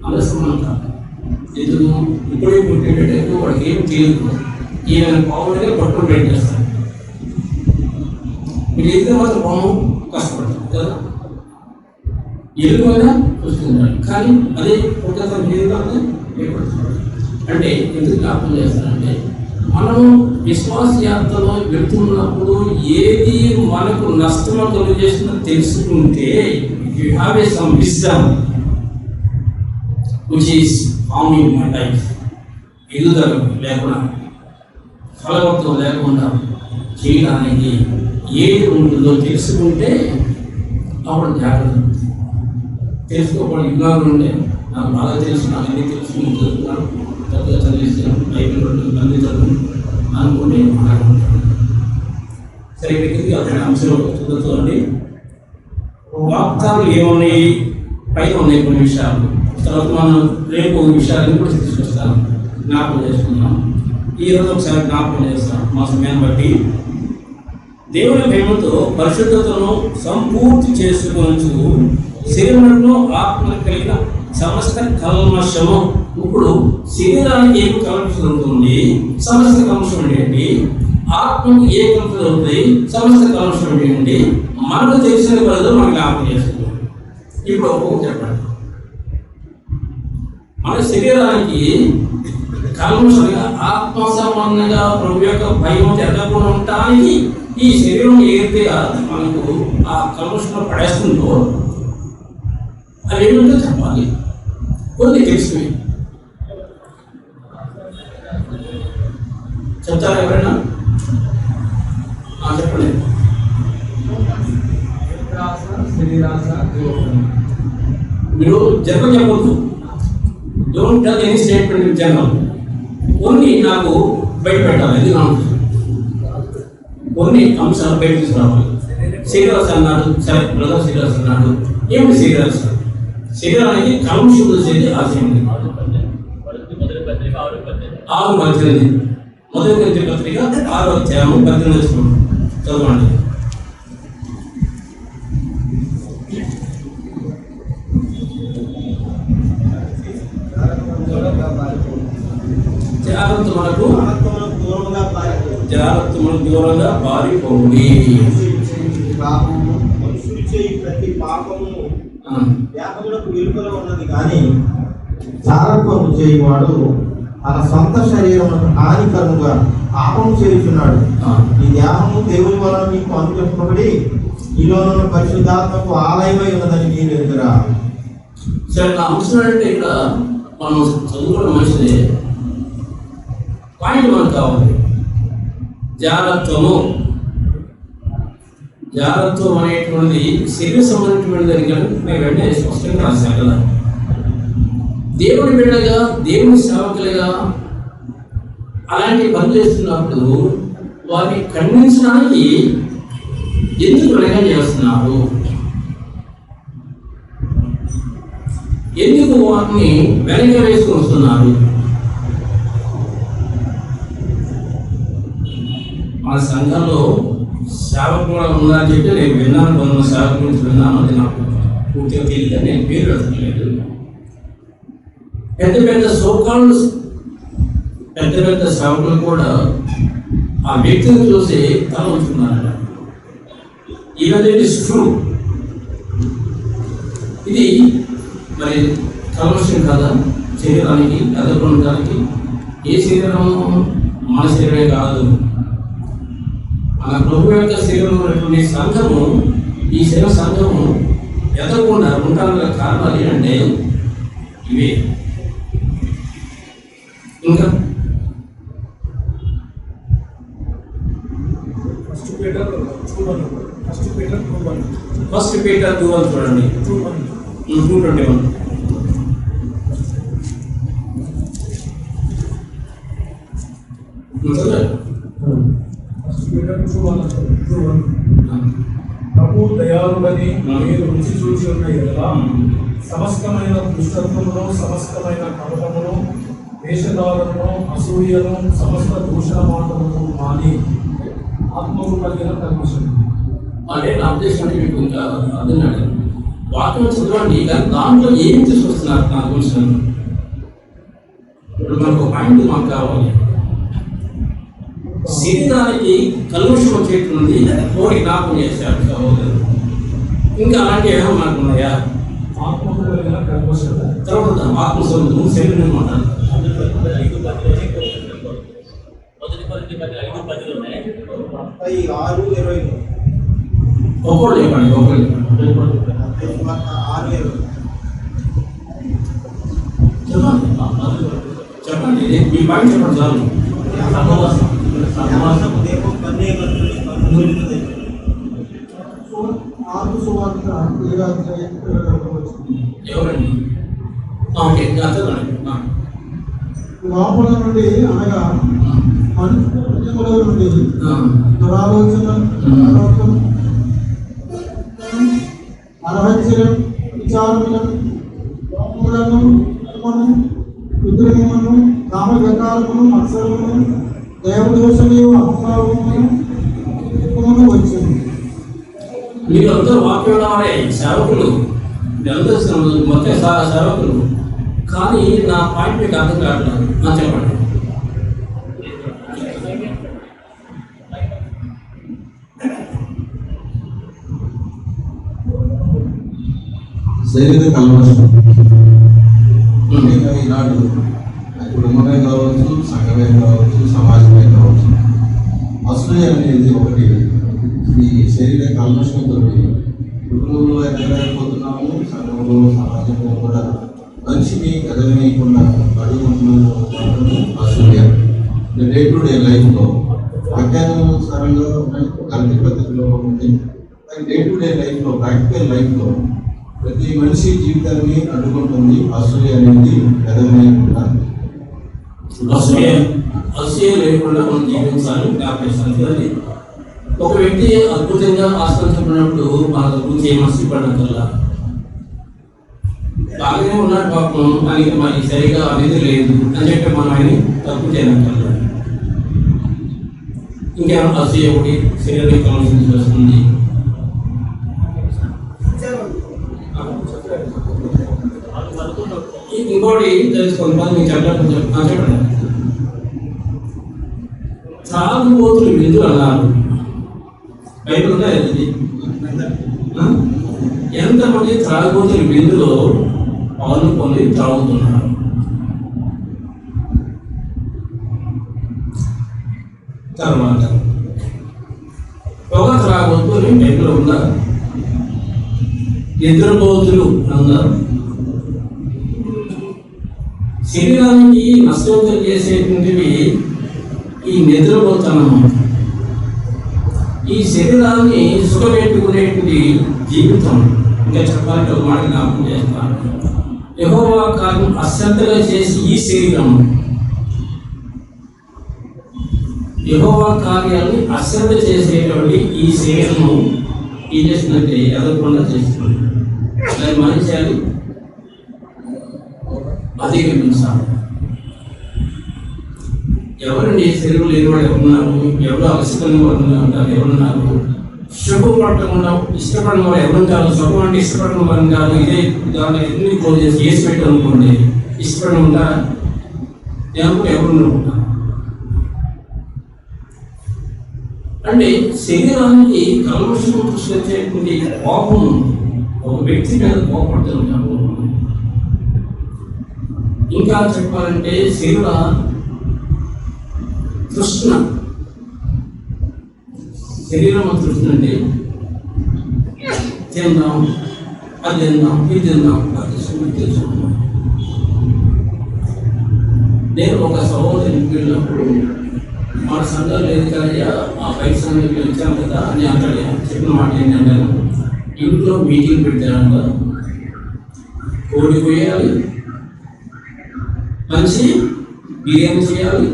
అందరి సమానం కాదు. ఎందుకు ఇప్పుడే పుట్టేటట్టు వాడికి ఏం తెలియదు. ఈయన పావులుగా పట్టుకుని వెయిట్ చేస్తాడు. మీరు ఎదుగు మాత్రం పాము కష్టపడతారు కదా, ఎదుగు మీద చూసుకుంటాడు. కానీ అదే పుట్టేస్తాం ఏర్పడుతున్నాడు. అంటే ఎందుకు జ్ఞాపకం చేస్తానంటే, మనము విశ్వాస యాత్రలో వెళ్తున్నప్పుడు ఏది మనకు నష్టం కలుగజేస్తుందో తెలుసుకుంటే, you have a some wisdom which is farming my life. ఎదుగుదల లేకుండా, ఫలవత్వం లేకుండా చేయడానికి ఏది ఉంటుందో తెలుసుకుంటే అప్పుడు జాగ్రత్త. తెలుసుకోకుండా యుగాలు ఉంటే నాకు బాగా తెలుసు, నాకు అన్నీ తెలుసు, నేను చదువుతున్నాను, చక్కగా చదివిస్తున్నాను, బైబిల్ అన్ని చదువు అనుకుంటే మాట్లాడుకుంటాను. సరే, వ్యక్తికి అతని అంశంలో చదువుతుందండి. వాగ్దానాలు ఏమున్నాయి? పైన ఉన్నాయి కొన్ని విషయాలు. తర్వాత మనం రేపు విషయాలను కూడా తీసుకొస్తాను, జ్ఞాపకం చేసుకుందాం. ఈరోజు ఒకసారి జ్ఞాపకం చేస్తాం మా సమయాన్ని బట్టి. దేవుని భయముతో పరిశుద్ధతను సంపూర్తి చేసుకొనొచ్చు శరీరంలో ఆత్మను కలిగిన సమస్త కల్మషము. ఇప్పుడు శరీరానికి ఏం కల్మషం ఉంటుంది? సమస్త కల్మషం ఏంటి? ఆత్మకు ఏ కల్మషం అవుతాయి? సమస్త కల్మషం ఏంటి? మనకు తెలిసిన వాళ్ళు మనకు జ్ఞాపకం చేస్తుంది. ఇప్పుడు ఒక్కొక్క చెప్పండి. మన శరీరానికి కల్మషంగా ఆత్మ సంబంధంగా ప్రభు యొక్క భయం ఎదగకుండా ఉండటానికి ఈ శరీరం ఏదైతే మనకు ఆ కల్మషంలో పడేస్తుందో అవి ఏమిటో చెప్పాలి. కొన్ని తెలుసుకుని చెప్తారా ఎవరైనా? చెప్పండి. మీరు చెప్పొద్దు. Don't tell any statement in general. కొన్ని నాకు బయట పెట్టాలి. ఇది నాకు కొన్ని అంశాలు బయట తీసుకురావాలి. సీరియస్ అన్నాడు, సరే బ్రదర్ సీరియస్ అన్నాడు. ఏమిటి సీరియస్? శరీరానికి కల్మషం చేసేది ఆశయం. 6:18 మొదటి కొరింథీ పత్రిక 6:18 చదవండి. జాగ్రత్త దూరంగా పారిపోండి. మనుషులు చేయి ప్రతి పాపము వ్యాపములకు వెలుపల ఉన్నది కానీ జాగ్రత్త చేయవాడు తన సొంత శరీరమునకు హానికరంగా పాపం చేయుచున్నాడు. ఈ దేహము దేవుని వలన మీకు అనుగ్రహింపబడి ఈలోనున్న పరిశుద్ధాత్మకు ఆలయమై ఉన్నదని మీరు ఎదురా. సరే, నా అంశం అంటే ఇక్కడ మనం చదువుకోవడం మంచిదే. పాయింట్ మనకు కావాలి. జాగ్రత్తం అనేటువంటిది శరీర సంబంధించినటువంటి దానికి మేము వెంటనే స్పష్టంగా రాశాం కదా. దేవుని బిడ్డగా, దేవుని సేవకులుగా అలాంటి పని చేస్తున్నప్పుడు వారిని ఖండించడానికి ఎందుకు వెనక చేస్తున్నారు? ఎందుకు వారిని వెనక వేసుకొని వస్తున్నారు? మన సంఘంలో సేవకులు కూడా ఉన్నారని చెప్పి నేను విన్నాను. కొంతమంది సేవకుల గురించి విన్నాను. అది నాకు పూర్తిగా తెలియదు, నేను పేరు పెట్టలేదు. పెద్ద పెద్ద సోకాళ్ళు, పెద్ద పెద్ద సేవకులు కూడా ఆ వ్యక్తిని చూసి తల ఉంచుకున్నారట. Even it is true. ఇది మరి కల్మషం కదా శరీరానికి, ఎదగడానికి. ఏ శరీరము మన శరీరమే కాదు, మన ప్రభు యొక్క శరీరంలో ఉన్నటువంటి సంఘము, ఈ శరీర సంఘము ఎదగకుండా ఉండడానికి కారణాలు ఏంటంటే ఇవే. ఇంకా ఫస్ట్ పీటర్ 2:1 చూడండి. 2:21. ప్రభు దయాళుడని మీరు రుచి చూసి ఉన్నాయి కదా, సమస్తమైన దుష్టత్వమును, సమస్తమైన కపటమును, వేషధారణను, అసూయను, సమస్త దూషణ మాటలను మాని ఆత్మకు కలిగిన కల్మషం. అంటే నా ఉద్దేశం అంటే మీకు ఇంకా అర్థం కాదు. వాక్యం చదవండి, కానీ దాంట్లో ఏం తీసుకొస్తున్నారు నా ఉద్దేశం. ఇప్పుడు మనకు పాయింట్ మాకు కావాలి. శరీరానికి కల్మషం వచ్చేటువంటి కోరి జ్ఞాపకం చేశారు సహోదరు. ఇంకా అలాంటి ఏమో మనకు ఉన్నాయా? ఆత్మకు కలిగిన కల్మషం. తర్వాత ఆత్మస్వరూపం శరీరం మాట్లాడు. మత్తయి 6:20. ఒకళ్ళు చెప్పండి, ఒకళ్ళు మత్తయి సువార్త 6:20. చెప్పండి మీ పాయింట్ చెప్పండి చాలు. దేవం కన్యకలను కన్నుమూలినది. ఆత్మ సువార్త 7:22 వచ్చింది. ఎవరండి? ఓకే చదవండి. లోపల నుండి అనగా మనుషుల నుండి దురాలోచన, అరహస్యం, విచారములను, లోపములను, విగ్రహములను, కామ వ్యకారమును, మత్సరమును, దేవదోషము, అహంకారమును వచ్చింది. మీరు అందరూ వాక్యం వారే సేవకులు, మొత్తం సేవకులు. కానీ నా పాయింట్ మీకు అర్థం కావట్లేదు. చెప్పండి. శరీర కల్మషం ఈనాడు కుటుంబమే కావచ్చు, సంఘమే కావచ్చు, సమాజమే కావచ్చు, అసూయ అనేది ఒకటి. ఈ శరీర కల్మషంతో కుటుంబంలో ఎదగలేకపోతున్నాము, సంఘంలో సమాజంలో కూడా మనిషిని ఎదగనీయకుండా అడుగుతున్నాము. అసూయ డే టు డే లైఫ్లో వాక్యానుసారంగా గల్తీ పద్ధతిలో ఉంది. డే టు డే లైఫ్లో, ప్రాక్టికల్ లైఫ్లో ప్రతి మనిషి జీవితాన్ని అడ్డుకుంటుంది అసూయ అనేది. ఎదగనీయకుండా అసూయ లేకుండా మనం జీవించాలి, జ్ఞాపకాలి. ఒక వ్యక్తి అద్భుతంగా ఆస్వాదించినప్పుడు మన గురించి ఏం ఆశపడకల్లా బాగానే ఉన్నాడు పాపం, ఆయనకి మరి సరిగా అనేది లేదు అని చెప్పి మనం ఆయన తప్పు చేయనక్కర్లా. ఇంకేమన్నా అసూయ ఒకటి శరీరానికి కలుషించి వస్తుంది. ఇంకోటి తెలుసుకోండి, మీకు చెప్పండి. త్రాగుబోతులు విందులు అన్నారు. బయట ఉందా ఇది? ఎంతమంది త్రాగుబోతులు విందులో పాల్గొని త్రాగుతున్నారు? తర్వాత పొగ త్రాగబోతులు బయటలో ఉన్నారు. నిద్రపోతులు అన్నారు. శరీరానికి నష్టం చేసేటువంటివి ఈ నిద్రపోతనం. ఈ శరీరాన్ని సుఖపెట్టుకునేటువంటి జీవితం. ఇంకా చెప్పాలంటే ఒక మాట జ్ఞాపకం చేస్తాను. యెహోవా కార్యం అశ్రద్ధగా చేసి ఈ శరీరం, యెహోవా కార్యాన్ని అశ్రద్ధ చేసేటువంటి ఈ శరీరము ఏం చేస్తుందంటే ఎదగకుండా చేస్తుంది. దాన్ని మనం చేయాలి, అధిగమించాలి. ఎవరండి శరీరం లేని వాడు ఎవరున్నారు? ఎవరు అలసిపోయిన వాడు ఉంటారు, ఎవరున్నారు? సుఖం పడకుండా ఇష్టపడిన వాడు ఎవరుంటారు? సుఖం అంటే ఇష్టపడిన వారు కాదు. ఇదే దాన్ని ఎన్ని క్లోజ్ చేసి వేసి పెట్టారు అనుకోండి, ఇష్టపడి ఉంటారా? ఎవరు ఉంటారు అంటే శరీరానికి కల్మషం సృష్టించేటువంటి కోపం, ఒక వ్యక్తి మీద కోపడుతున్నాము. ఇంకా చెప్పాలంటే శరీర తృష్ణ, శరీరం తృష్ణ అంటే తిందాం, అది తిందాం, ఇది తిందాం, అది తెలుసుకుందాం. నేను ఒక సహోదరునికి వెళ్ళినప్పుడు మన సంఘాలు లేదు కదా, ఆ బయట సంఘానికి వచ్చాను కదా అని అక్కడ చెప్పిన మాట ఏంటంటే, ఇంట్లో మీటింగ్ పెట్టారంట, కోడి కోయాలి, మంచి బిర్యానీ చేయాలి,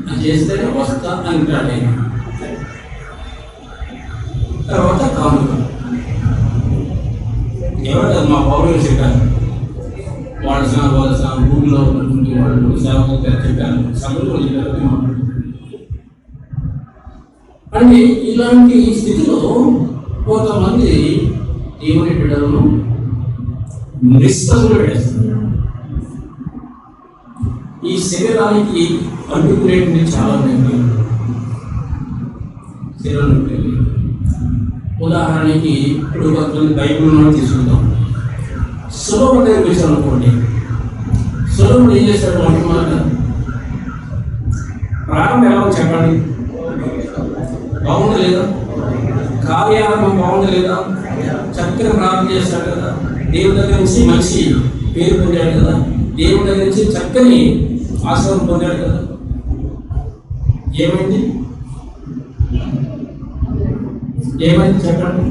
అది చేస్తేనే వస్తా అంటాడు ఆయన. తర్వాత కానుక ఎవరు మా పౌరులు చెప్పారు, వాళ్ళ ఊళ్ళో ఉన్నటువంటి వాళ్ళు సేవకులు చెప్పారు, సభలో చెప్పారు. అంటే ఇలాంటి స్థితిలో కొంతమంది దేవుని బిడ్డలను నిస్పృహలు వేస్తున్నారు. ఈ శరీరానికి అడ్డుకునేటువంటి చాలా ఉన్నాయి. ఉదాహరణకి ఇప్పుడు కొంతమంది బైబిల్ తీసుకుందాం. సులభం దగ్గర వచ్చాను అనుకోండి. సులభం ఏం చేశాడు? మొట్టమొదట ప్రారంభం ఎలా చెప్పండి, బాగుండలేదా? కార్యారంభం బాగుండలేదా? చక్కగా ప్రారంభం చేశాడు కదా, దేవుడి దగ్గర నుంచి మంచి పేరు పొందాడు కదా, దేవుడి దగ్గర నుంచి చక్కని ఆశ్రమం పొందాడు కదా. ఏమైంది చెప్పండి?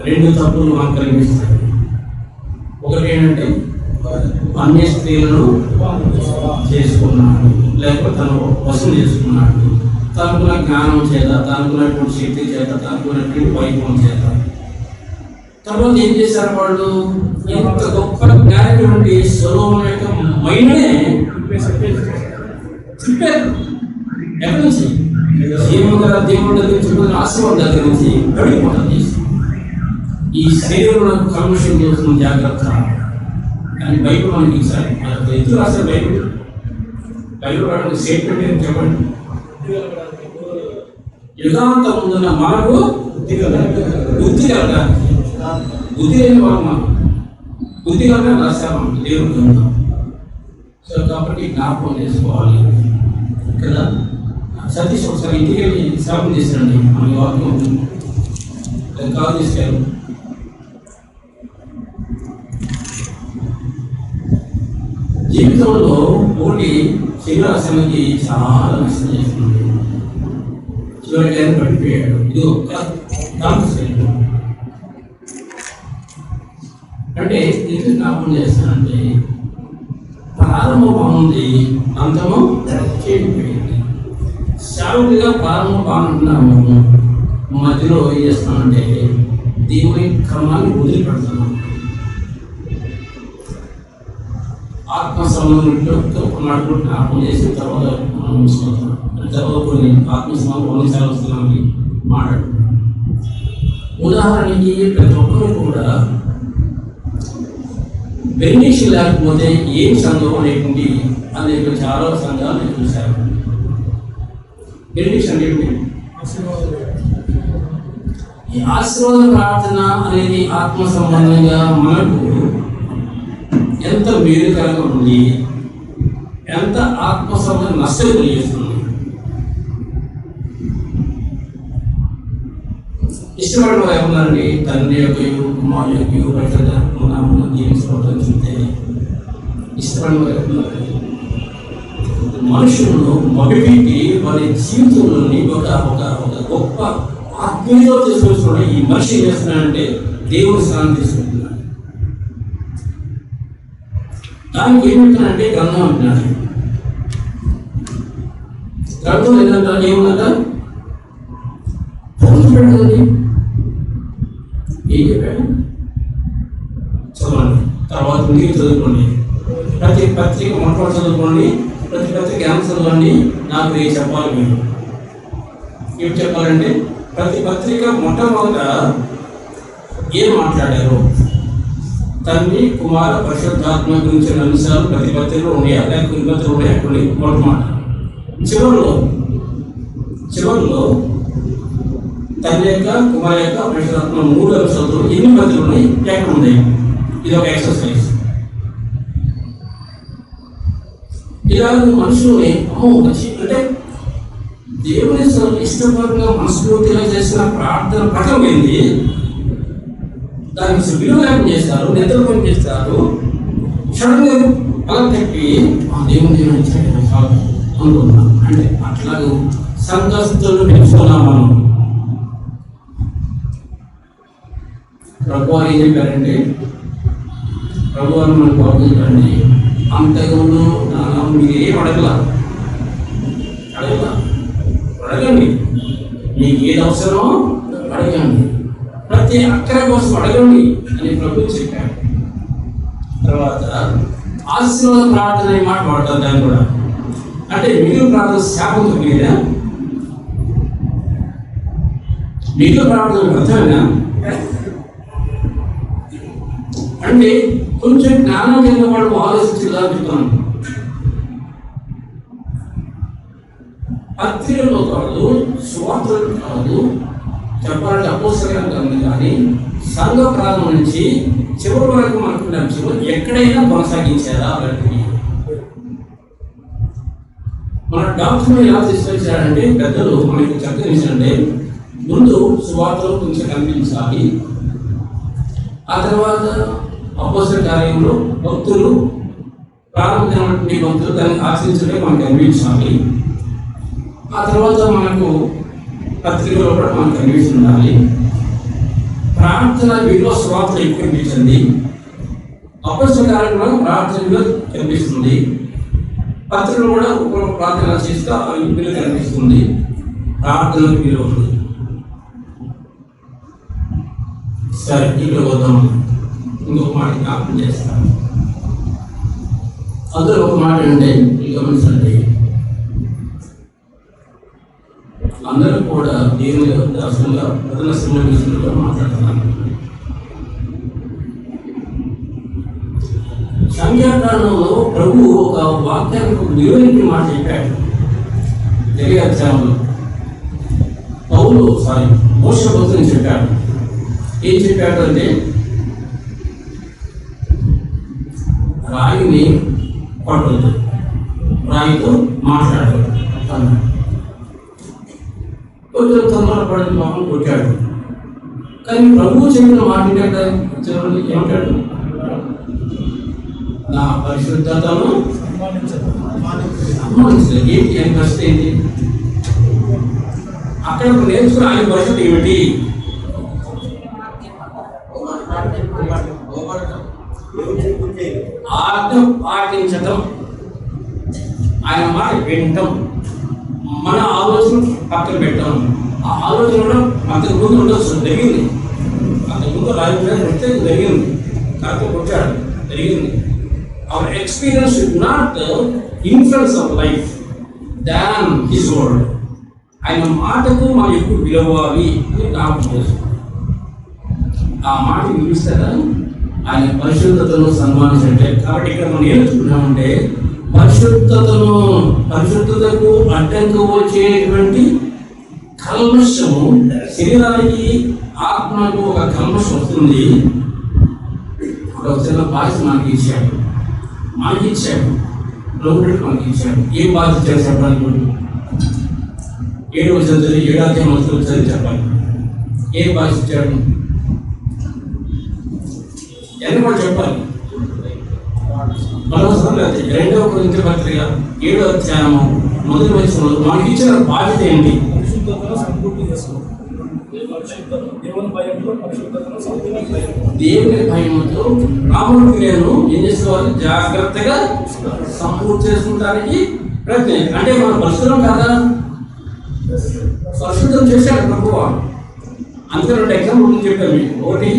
రెండు తప్పులు మనం కలిగిస్తాయి. ఒకటి ఏంటంటే అన్య స్త్రీలను చేసుకున్నాడు, లేకపోతే తను వసూలు చేసుకున్నాడు, తనకున్న జ్ఞానం చేత, తనకున్నటువంటి శక్తి చేత, తనకున్నటువంటి వైభవం చేత. తర్వాత ఏం చేశారు వాళ్ళు? ఎంత గొప్ప జ్ఞానటువంటి సొలొమోను యొక్క మైండ్నే తిప్పారు. ఎక్కడి నుంచి? జీవము గల దేవుడి దగ్గర నుంచి, ఆశీర్వాదం దగ్గర నుంచి గడిపోతుంది. ఈ శరీరంలో కల్మషం చేస్తున్న జాగ్రత్త. కానీ బైబిల్ మనకి ఈసారి ఎందుకు రాశారు? బైబిల్ వాడికి స్టేట్మెంట్ ఏం చెప్పండి? యుగాంతం ముందున్న మనకు బుద్ధి కలగాలి. బుద్ధి లేని వాళ్ళు మనం బుద్ధి కలగాలి రాశాము దేవుడు. సో కాబట్టి జ్ఞాపకం చేసుకోవాలి కదా. సతీష్ ఒకసారి ఇంటికి వెళ్ళి శ్రాపం చేశారండి. మన వాక్యం కాదు తీసుకెళ్ళి జీవితంలో ఒకటి శరీరాశ్రమకి చాలా నష్టం చేస్తుంది. చివరికి ఆయన పడిపోయాడు. ఇది ఒక అంటే ఎందుకు జ్ఞాపకం చేస్తానంటే ప్రారంభం బాగుంది, అంతము చెడిపోయింది. శారీరకంగా ప్రారంభం బాగుంటున్నాము, మధ్యలో ఏం చేస్తామంటే దేవుని క్రమాన్ని వదిలిపెడుతున్నాం. ఆత్మ సంబంధంతో మాట్లాడుకుంటూ జ్ఞాపకం చేసిన తర్వాత మనం చూసుకుంటాం. తర్వాత కొన్ని ఆత్మ సంబంధం కొన్నిసార్లు వస్తున్నామని మాట్లాడుకుంటాం. ఉదాహరణకి ప్రతి ఒక్కరు కూడా బెనిఫిషియల్ లేకపోతే ఏం సంఘం అనేటువంటి అనేక చాలా సంఘాలు నేను చూశాను. బెనిఫిషియల్ అంటే ఈ ఆశీర్వాద ప్రార్థన అనేది ఆత్మ సంబంధంగా మనకు ఎంత మేలుకరంగా ఉంది, ఎంత ఆత్మ సంబంధం నష్టం కలిగిస్తుంది. ఇష్టపడిన వారు ఏమన్నారండి? తండ్రి యొక్క కుమారు యొక్క పరిశుద్ధ జీవించడం చూస్తే ఇష్టపడిన వారు ఏమన్నారు? మనుషులను మభ్యపెట్టి వారి జీవితంలోని ఒక ఒక ఒక గొప్ప ఆత్మీయత తీసుకొచ్చుకోవడం. ఈ మనిషి ఏం చేస్తున్నాడంటే దేవుని స్థానం తీసుకుంటున్నాడు. దానికి ఏమిటంటే గ్రంథం అంటున్నాడు. గ్రంథం ఏంటంటే ఏమన్నట పెట్టండి. ఏం చెప్పాడు? చదవండి, తర్వాత మీరు చదువుకోండి. ప్రతి పత్రిక మొట్టమొదటి చదువుకోండి, ప్రతి పత్రిక ఎంత చదవండి. నాకు ఏం చెప్పాలి? మీరు ఏం చెప్పాలంటే ప్రతి పత్రిక మొట్టమొదట ఏం మాట్లాడారు? తండ్రి కుమార పరిశుద్ధాత్మ గురించిన అంశాలు ప్రతి పత్రికలో ఉన్నాయా, లేకపోతే ఇబ్బందులు ఉన్నాయా? మొట్టమాట చివరిలో తండ్రి యొక్క కుమార్ యొక్క పరిశుద్ధాత్మ 3 అంశాలతో ఎన్ని పత్రికలు ఉన్నాయి, ఎక్కడ ఉన్నాయి? ఇది ఒక ఎక్సర్సైజ్. ఇలా మనుషుల్ని అంటే దేవుని ఇష్టపరంగా మనస్ఫూర్తిగా చేసిన ప్రార్థన పట్టమైంది. దానికి విలువలేపం చేస్తారు, నిద్ర పని చేస్తారు. సడన్గా అలా తప్పి ఆ దేవుని అనుకున్నాం. అంటే అట్లాగే సంఘస్థులు పెంచుకున్నాం మనం. ప్రభువారు ఏం చెప్పారంటే, ప్రభువారు మనకు బాగుందండి. అంతకుముందు మీరు ఏం అడగండి, మీకు ఏది అవసరమో అడగండి, ప్రతి అక్కర కోసం అడగండి అని ప్రభు చెప్పాడు. తర్వాత ఆశీర్వాద ప్రార్థన అనే మాట వాడతారు. దాన్ని కూడా అంటే మిగిలిన ప్రార్థన శాపంతో మీదా? మిగిలిన ప్రార్థన అర్థమైనా అంటే కొంచెం జ్ఞానం కలిగిన వాళ్ళు ఆలోచించేలా చెప్తాను. పత్రికలో కాదు, స్వార్థలు కాదు, చెప్పాలంటే అపోస్తలుగా కాదు, కానీ సంఘ ప్రారంభం నుంచి చివరి వరకు మనకు నచ్చిన ఎక్కడైనా కొనసాగించారా అలాంటివి? మన డాక్టర్ ఎలా తీసుకొచ్చారంటే పెద్దలు మనకి చక్కనించండి, ముందు స్వార్థలు కొంచెం కనిపించాలి, ఆ తర్వాత అపోస్తల కార్యంలో భక్తులు ప్రారంభమైనటువంటి భక్తులు దాన్ని ఆశ్రయించడం మనకు కనిపించాలి, ఆ తర్వాత మనకు పత్రికలో కూడా మనకు కనిపిస్తూ ఉండాలి. ప్రార్థన విలువ స్వార్థలు ఎక్కువ కనిపించింది, అపోస్తల కార్యంలో ప్రార్థన విలువ కనిపిస్తుంది, పత్రికలు కూడా ఒక్కొక్క ప్రార్థన చేస్తే ఆ విలువ కనిపిస్తుంది, ప్రార్థన విలువ ఉంది. సరే, ఇక్కడ వద్దాం. ఇంకొక మాట జ్ఞాపకం చేస్తాను. అందులో ఒక మాట అంటే గమనించండి, అందరూ కూడా దేవుని దర్శనంగా ప్రధాన సింహ మాట్లాడుతున్నాను. సంఖ్యాకాండంలో ప్రభు ఒక వాక్యానికి ఒక వివరించి మాట చెప్పాడు. జరిగే అధ్యాయంలో మోషే భక్తుని చెప్పాడు. ఏం చెప్పాడు అంటే, రాయిని కొట్టదు, రాయితో మాట్లాడదు అన్నాడు. కొంచెం తొందరపడిన పాపం కొట్టాడు. కానీ ప్రభువు చెప్పిన మాట ఏమంటాడు? నా పరిశుద్ధతను అమ్మానించలేదు. ఏంటి అని పరిస్థితి ఏంటి? అక్కడ నేర్చుకున్న ఆయన పరిస్థితి ఏమిటి? ఆజ్ఞ పాటించటం, ఆయన మాట వినటం, మన ఆలోచన పక్కన పెట్టాం. ఆ ఆలోచన కూడా అంతకు ముందు ఉండొచ్చు, జరిగింది. అంతకుముందు రాజకీయ జరిగింది, కాకపోతే కొట్టాడు, జరిగింది. Our experience should not influence of life than his word. ఆయన మాటకు మనం ఎక్కువ విలువాలి అని నాకు తెలుసు. ఆ మాట విలుస్తారా? ఆయన పరిశుద్ధతను సన్మానించంటే. కాబట్టి ఇక్కడ మనం నేర్చుకున్నామంటే పరిశుద్ధతకు అడ్డంకు వచ్చేటువంటి కల్మషము, శరీరానికి ఆత్మకు ఒక కల్మషం వస్తుంది. ఒక చిన్న బాధ్యత మనకి ఇచ్చాడు, ప్రభుత్వం మనకి ఇచ్చాడు. ఏం బాధ్యత చేయాలి చెప్పాలి? 7వ చదివి 7వ అధ్యాయం చదివి చెప్పాలి. ఏం బాధ్యత ఇచ్చాడు? ఎంత కూడా చెప్పాలి. 2వ కొరింథీ పత్రిక 7వ అధ్యాయము 1వ వచనంలో మనకి ఇచ్చిన బాధ్యత ఏంటి? దేవుని భయంతో రాముడిని ఏం చేసుకోవాలి? జాగ్రత్తగా సంపూర్తి చేసుకుంటానికి ప్రయత్నం. అంటే మనం పరిశుద్ధం కాదా? పరిశుద్ధం చేశాడు ప్రభువు. అందుకే 2 ఎగ్జాంపుల్ చెప్పాము మీకు. ఒకటి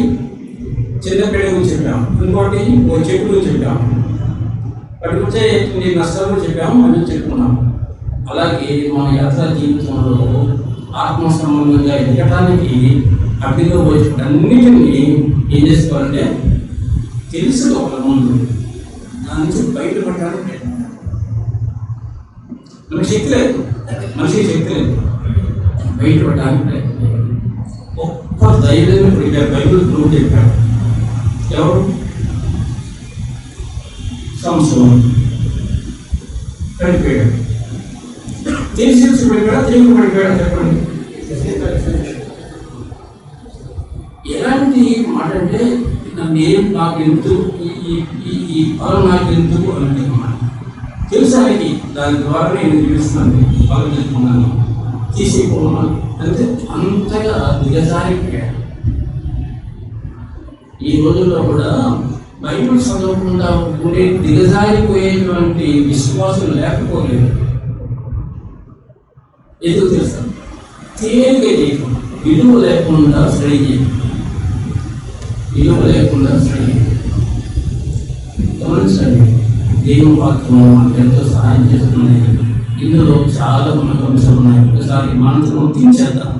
చిన్న పిల్లల గురించి చెప్పాము, ఇంకోటి ఓ చెట్టు గురించి చెప్పాము, వాటి గురించే నష్టాలు చెప్పాము, అని చెప్పుకున్నాము. అలాగే మన యాత్రా జీవితంలో ఆత్మ సంబంధంగా ఎదగటానికి అగ్నిలో పోయి అన్నిటినీ ఏం చేసుకోవాలంటే తెలుసుకోవాలి. ముందు దాని నుంచి బయటపడటానికి మనకి శక్తి లేదు, మనిషికి శక్తి లేదు, బయటపడడానికి ప్రయత్నం. గొప్ప ధైర్యం ఇప్పుడు బైబిల్ ప్రూవ్ చెప్పాడు. ఎవరు? సంసోను పడిపోయాడు. తెలిసి పడిపోయాడా, తెలియక పడిపోయాడా చెప్పండి. ఎలాంటి మాట అంటే నాకు ఎందుకు ఈ పదం నాకు ఎందుకు అంటే మాట తెలుసానికి దాని ద్వారా నేను జీవిస్తున్నాను, బాగా తెలుసుకున్నాను, తీసేయకున్నాను అంటే అంతగా దిగజారిపోయాడు. ఈ రోజుల్లో కూడా బైబిల్ చదవకుండా ఉండే దిగజారిపోయేటువంటి విశ్వాసం లేకపోలేదు. ఎందుకు తెలుసా? తేలిక చేయటం, విలువ లేకుండా స్టడీ చేయండి. విలువ లేకుండా స్టడీ గమనించండి. దేవుని వాక్యం మనకు ఎంతో సహాయం చేస్తుంది. ఇందులో చాలా మనకు అంశాలు ఉన్నాయి. ఒకసారి మనసులో తీర్చేద్దాం.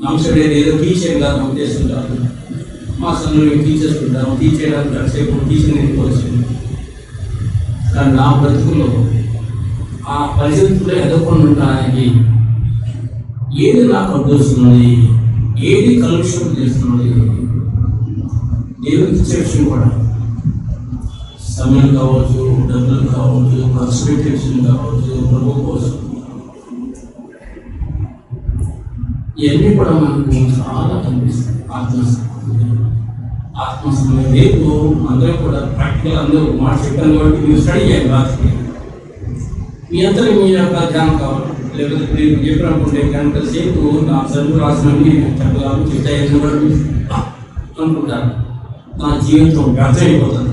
అంశం ఏదో తీసేయడానికి ఉద్దేశం కాదు. మా సమయంలో తీసేసుకుంటాము. తీసేయడానికి కాసేపు తీసేసుకోవచ్చు. కానీ నా బ్రతుకులో ఆ పరిస్థితుల్లో ఎదగకుండా ఉండడానికి ఏది నాకు అడ్డొస్తున్నది, ఏది కలుషం చేస్తున్నది, దేవునికి ఇచ్చే విషయం కూడా సమయం కావచ్చు, డబ్బులు కావచ్చు, ఎక్స్పెక్టేషన్ కావచ్చు, ప్రభు కోసం ఇవన్నీ కూడా మనకు చాలా కనిపిస్తాయి. ఆత్మసమయం రేపు అందరూ కూడా ప్రాక్టికల్ అందరూ మాట చెప్పాను కాబట్టి మీరు స్టడీ చేయాలి. రాత్రి మీ అందరూ మీ యొక్క ధ్యానం కావాలి. లేకపోతే మీరు చెప్పినప్పుడు గంట సేపు నా చదువు రాసినవి చెప్పగలను, చెప్తాయని కూడా అనుకుంటాను. నా జీవితం వ్యర్థమైపోతుంది.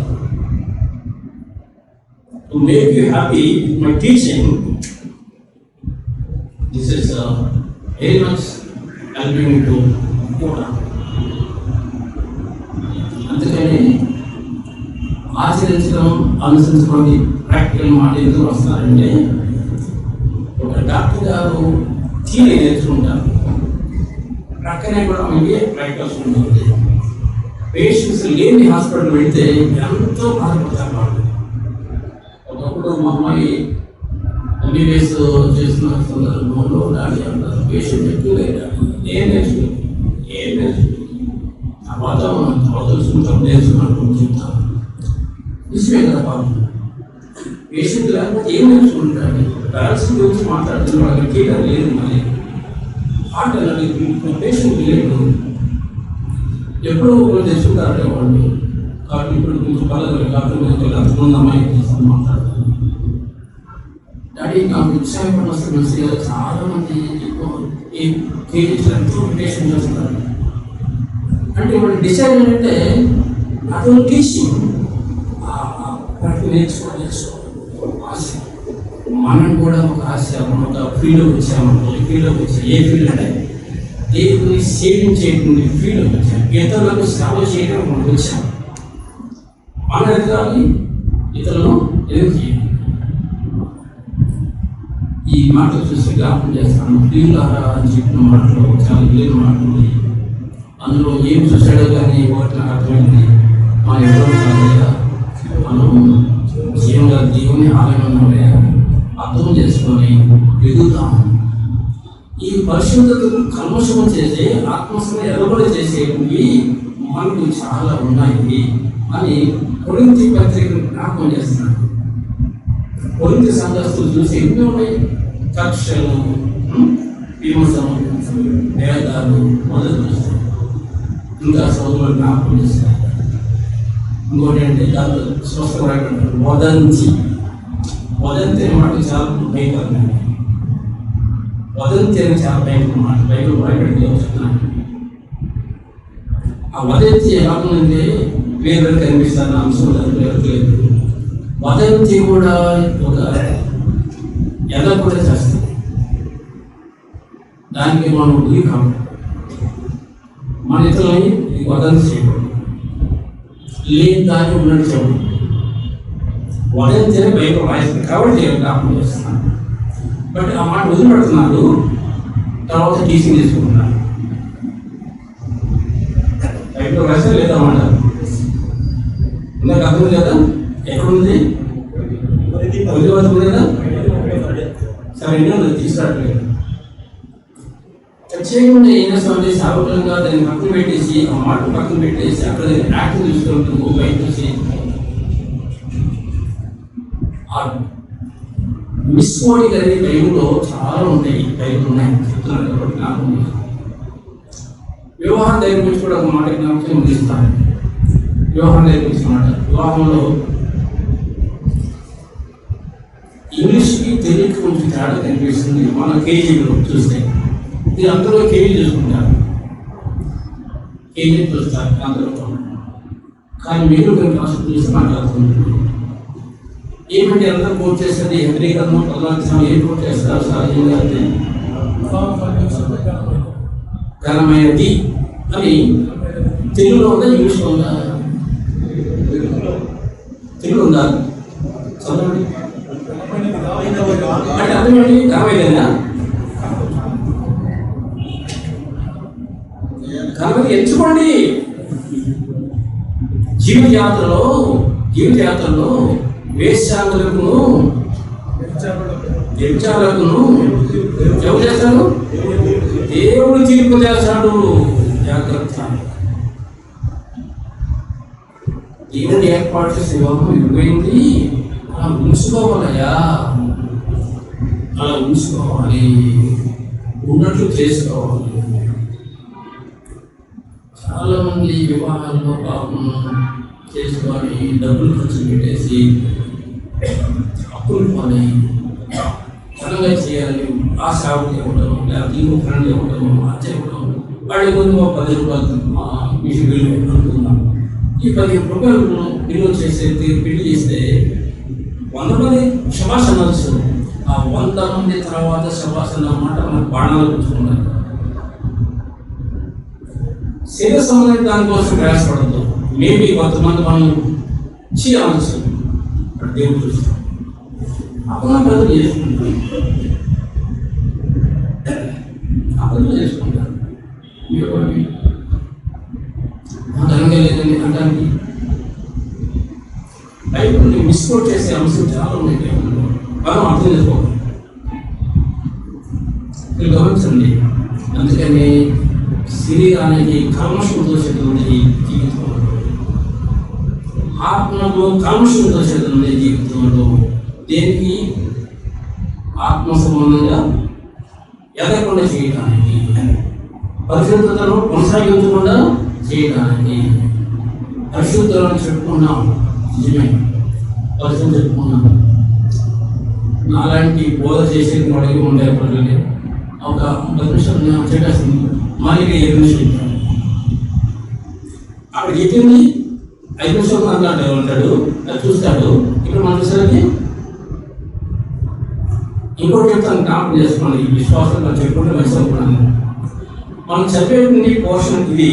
To make you happy with my teaching, this is very much helping me to కూడా. అందుకని ఆచరించడం, అనుసరించడానికి ప్రాక్టికల్ మాట ఎందుకు వస్తారంటే, ఒక డాక్టర్ గారు థియరీ నేర్చుకుంటారు, ప్రక్కనే కూడా మనకి ప్రాక్టికల్స్ ఉంటుంది. పేషెంట్స్ లేని హాస్పిటల్ వెళితే ఎంతో బాధపడతారు వాళ్ళు. ఒకప్పుడు మా అమ్మాయి ఎంబీబీఎస్ చేసిన సందర్భంలో డాడీ అంటారు, పేషెంట్ ఎక్కువ లేదా ఏం నేర్చుకుంటాం ఆ వాతావరణం తెలుసుకుంటాం, నేర్చుకున్నట్టు చెప్తాను. నిజమే కదా పాపం. పేషెంట్ లేకపోతే ఏం నేర్చుకుంటాడు? బ్యాలెన్స్ గురించి మాట్లాడుతున్న వాళ్ళకి కేటర్ లేదు. మరి హార్ట్ అనేది పేషెంట్ లేదు. ఎప్పుడో ఒకరు తెచ్చుకుంటారంటే వాళ్ళు. కాబట్టి ఇప్పుడు కొంచెం కలగలు కాకుండా అంతకుముందు అమ్మాయి మాట్లాడతారు. డాడీ నాకు ఉత్సాహపడిన వస్తే చాలా మంది ఎంతో పేషెంట్ చేస్తున్నారు. అంటే వాళ్ళు డిసైడ్ ఏంటంటే నాట్ ఓన్లీ టీచింగ్, నేర్చుకోవాలి ఆశ. మనం కూడా ఒక ఆశ, మనం ఒక ఫీల్డ్లోకి వచ్చామనుకో. ఫీల్డ్లోకి వచ్చాం ఏ ఫీల్డ్ అంటే దేవుని సేవింగ్ చేయడం ఫీల్డ్లోకి వచ్చాం. ఇతరులకు సేవ చేయడం మనకు వచ్చాం. మన ఎదగాలి, ఇతరులను ఎదుగు చేయాలి. ఈ మాట చూసి జ్ఞాపకం చేస్తాను. ప్రియులారా అని చెప్పిన మాటలో చాలా విలువైన మాట ఉంది. అందులో ఏం చూశాడో కానీ ఒకటి నాకు అర్థమైంది. మన ఎవరో కాదయా, మనం జీవంగా దేవుని ఆలయంలోనే అర్థం చేసుకొని ఎదుగుతాం. ఈ పరిశుద్ధతకు కల్మషం చేసే ఆత్మస్మరణ ఎడబడి చేసేవి మనకు చాలా ఉన్నాయి అని కొరింథీ పత్రికను జ్ఞాపకం చేస్తున్నాడు. కొరింథీ సంఘస్థులు చూసి ఎన్ని ఉన్నాయి? కక్షలు, విమర్శలు, భేదాలు మొదలు చూస్తాయి. ఇంకా సోదరులు జ్ఞాపకం చేస్తారు. ఇంకోటి అంటే దాంట్లో స్పష్టంగా వదంతి. వదంతి అనే మాట చాలా భయంకరమైన వదంతి అని చాలా భయంకర మాట. బైబిల్ భయపడి వస్తున్నాను. ఆ వదంతి ఏమవుతుందంటే వేరు కనిపిస్తాను అంశం లేదు. వదంతి కూడా ఒక ఎలా కూడా చేస్తుంది. దానికి మనం గురి కావాలి. మన ఇతరులని వదంతి చేయకూడదు. లేని దాన్ని ఉన్నట్టు చెప్పడం. వదంతి అని బైబిల్ రాయిస్తుంది కాబట్టి జ్ఞాపకం చేస్తున్నాను. బట్ ఆ మాట వదిలిపెడుతున్నారు, తర్వాత టీచింగ్ తీసుకుంటున్నారు. బైబిల్ రాస్తే లేదా మాట నాకు అర్థం లేదా? ఎక్కడుంది? వదిలిపెడుతుంది కదా. సరే తీసుకురావట్లేదు. ప్రత్యేకంగా ఏం చేస్తామంటే సాగుతంగా దాన్ని పక్కన పెట్టేసి, ఆ మాట పక్కన పెట్టేసి అక్కడ యాక్టివ్ తీసుకుంటూ బయటేసి మిస్కోడింగ్ అనేది బైబిల్లో చాలా ఉంటాయి. బైబిల్ ఉన్నాయి చెప్తున్నాను కాబట్టి నాకు వివాహం దగ్గర గురించి కూడా ఒక మాట జ్ఞాపకం ముగిస్తాను. వివాహం దగ్గర గురించి మాట, వివాహంలో ఇంగ్లీష్కి తెలుగుకి కొంచెం తేడా కనిపిస్తుంది. మన కేజీలో చూస్తే ఇది అందరూ కేజీ చూసుకుంటారు, కేజీ చూస్తారు అందరూ. కానీ మీరు క్లాస్ చూస్తే మాట్లాడుతుంది ఏమంటే అందరూ కోట్ చేస్తుంది. హెబ్రీకరణం 14 ఏం కోట్ చేస్తారు సహజంగా అంటే ఘనమైనది అని తెలుగులో ఉందా, ఇంగ్లీష్లో ఉందా? తెలుగు ఉందా? చదవండి. అంటే అర్థం ఏంటి? ఘనమైనదా? ఘనమైనది ఎంచుకోండి. జీవితయాత్రలో వేశ్యాలకు వ్యభిచారులకును ఎవరు చేస్తాడు? దేవుడు తీర్పు చేస్తాడు. జాగ్రత్త. దేవుడు ఏర్పాటు చేసే వివాహం ఇవ్వైంది. అలా ఉంచుకోవాలయ్యా, అలా ఉంచుకోవాలి, ఉన్నట్లు చేసుకోవాలి. చాలా మంది వివాహాల్లో పాపం చేసుకొని డబ్బులు ఖర్చు పెట్టేసి అప్పులు పని ఘనంగా చేయాలి. ఆ సేవకు ఇవ్వడం, లేకపోతే ఇంకో ఫ్రెండ్ ఇవ్వడం, అచ్చ ఇవ్వడం, వాడి ముందు 10 రూపాయలు మీకు బిల్లు అనుకుందాం. ఈ 15 రూపాయలు బిల్లు చేస్తే పెళ్లి చేస్తే 100 మంది శభాష్ అనొచ్చు. ఆ 100 మంది తర్వాత శభాష్ అన్నమాట మనకు బాణాలు కూర్చుకున్నారు. శరీర సంబంధించిన దానికోసం ప్రయాసపడద్దు. మేబీ 100 మంది మనం చేయవచ్చు. దేవుడు చూస్తాం. అప్పుడు ప్రజలు చేసుకుంటారు, ఘనంగా లేదని అనడానికి బైబిల్ని మిస్కోట్ చేసే అంశం చాలా ఉన్నాయి. మనం అర్థం చేసుకోవాలి, గమనించండి. అందుకని శరీరానికి కల్మషం దోషేటువంటి జీవితం, ఆత్మకు కల్మషం దోషేటువంటి జీవితంలో దేనికి ఆత్మ సంబంధంగా ఎదగకుండా చేయడానికి, పరిశుద్ధతను కొనసాగించకుండా చేయడానికి. పరిశుద్ధులను చెప్పుకున్నాం, నిజమే పరిశుద్ధం చెప్పుకున్నాం. నాలాంటి బోధ చేసే వాడికి ఉండే ప్రజలే ఒక 10 నిమిషాలు చెప్పేస్తుంది. మళ్ళీ 7 నిమిషాలు అక్కడ చెప్పింది 5 నిమిషాలు మాట్లాడే ఉంటాడు, అది చూస్తాడు. ఇప్పుడు మన చూసేది ఇంకోటి చెప్తాను, జ్ఞాపకం చేసుకోండి. ఈ విశ్వాసంగా చెప్పుకుంటే మంచి అనుకున్నాను. మనం చదివేటువంటి పోర్షన్ ఇది.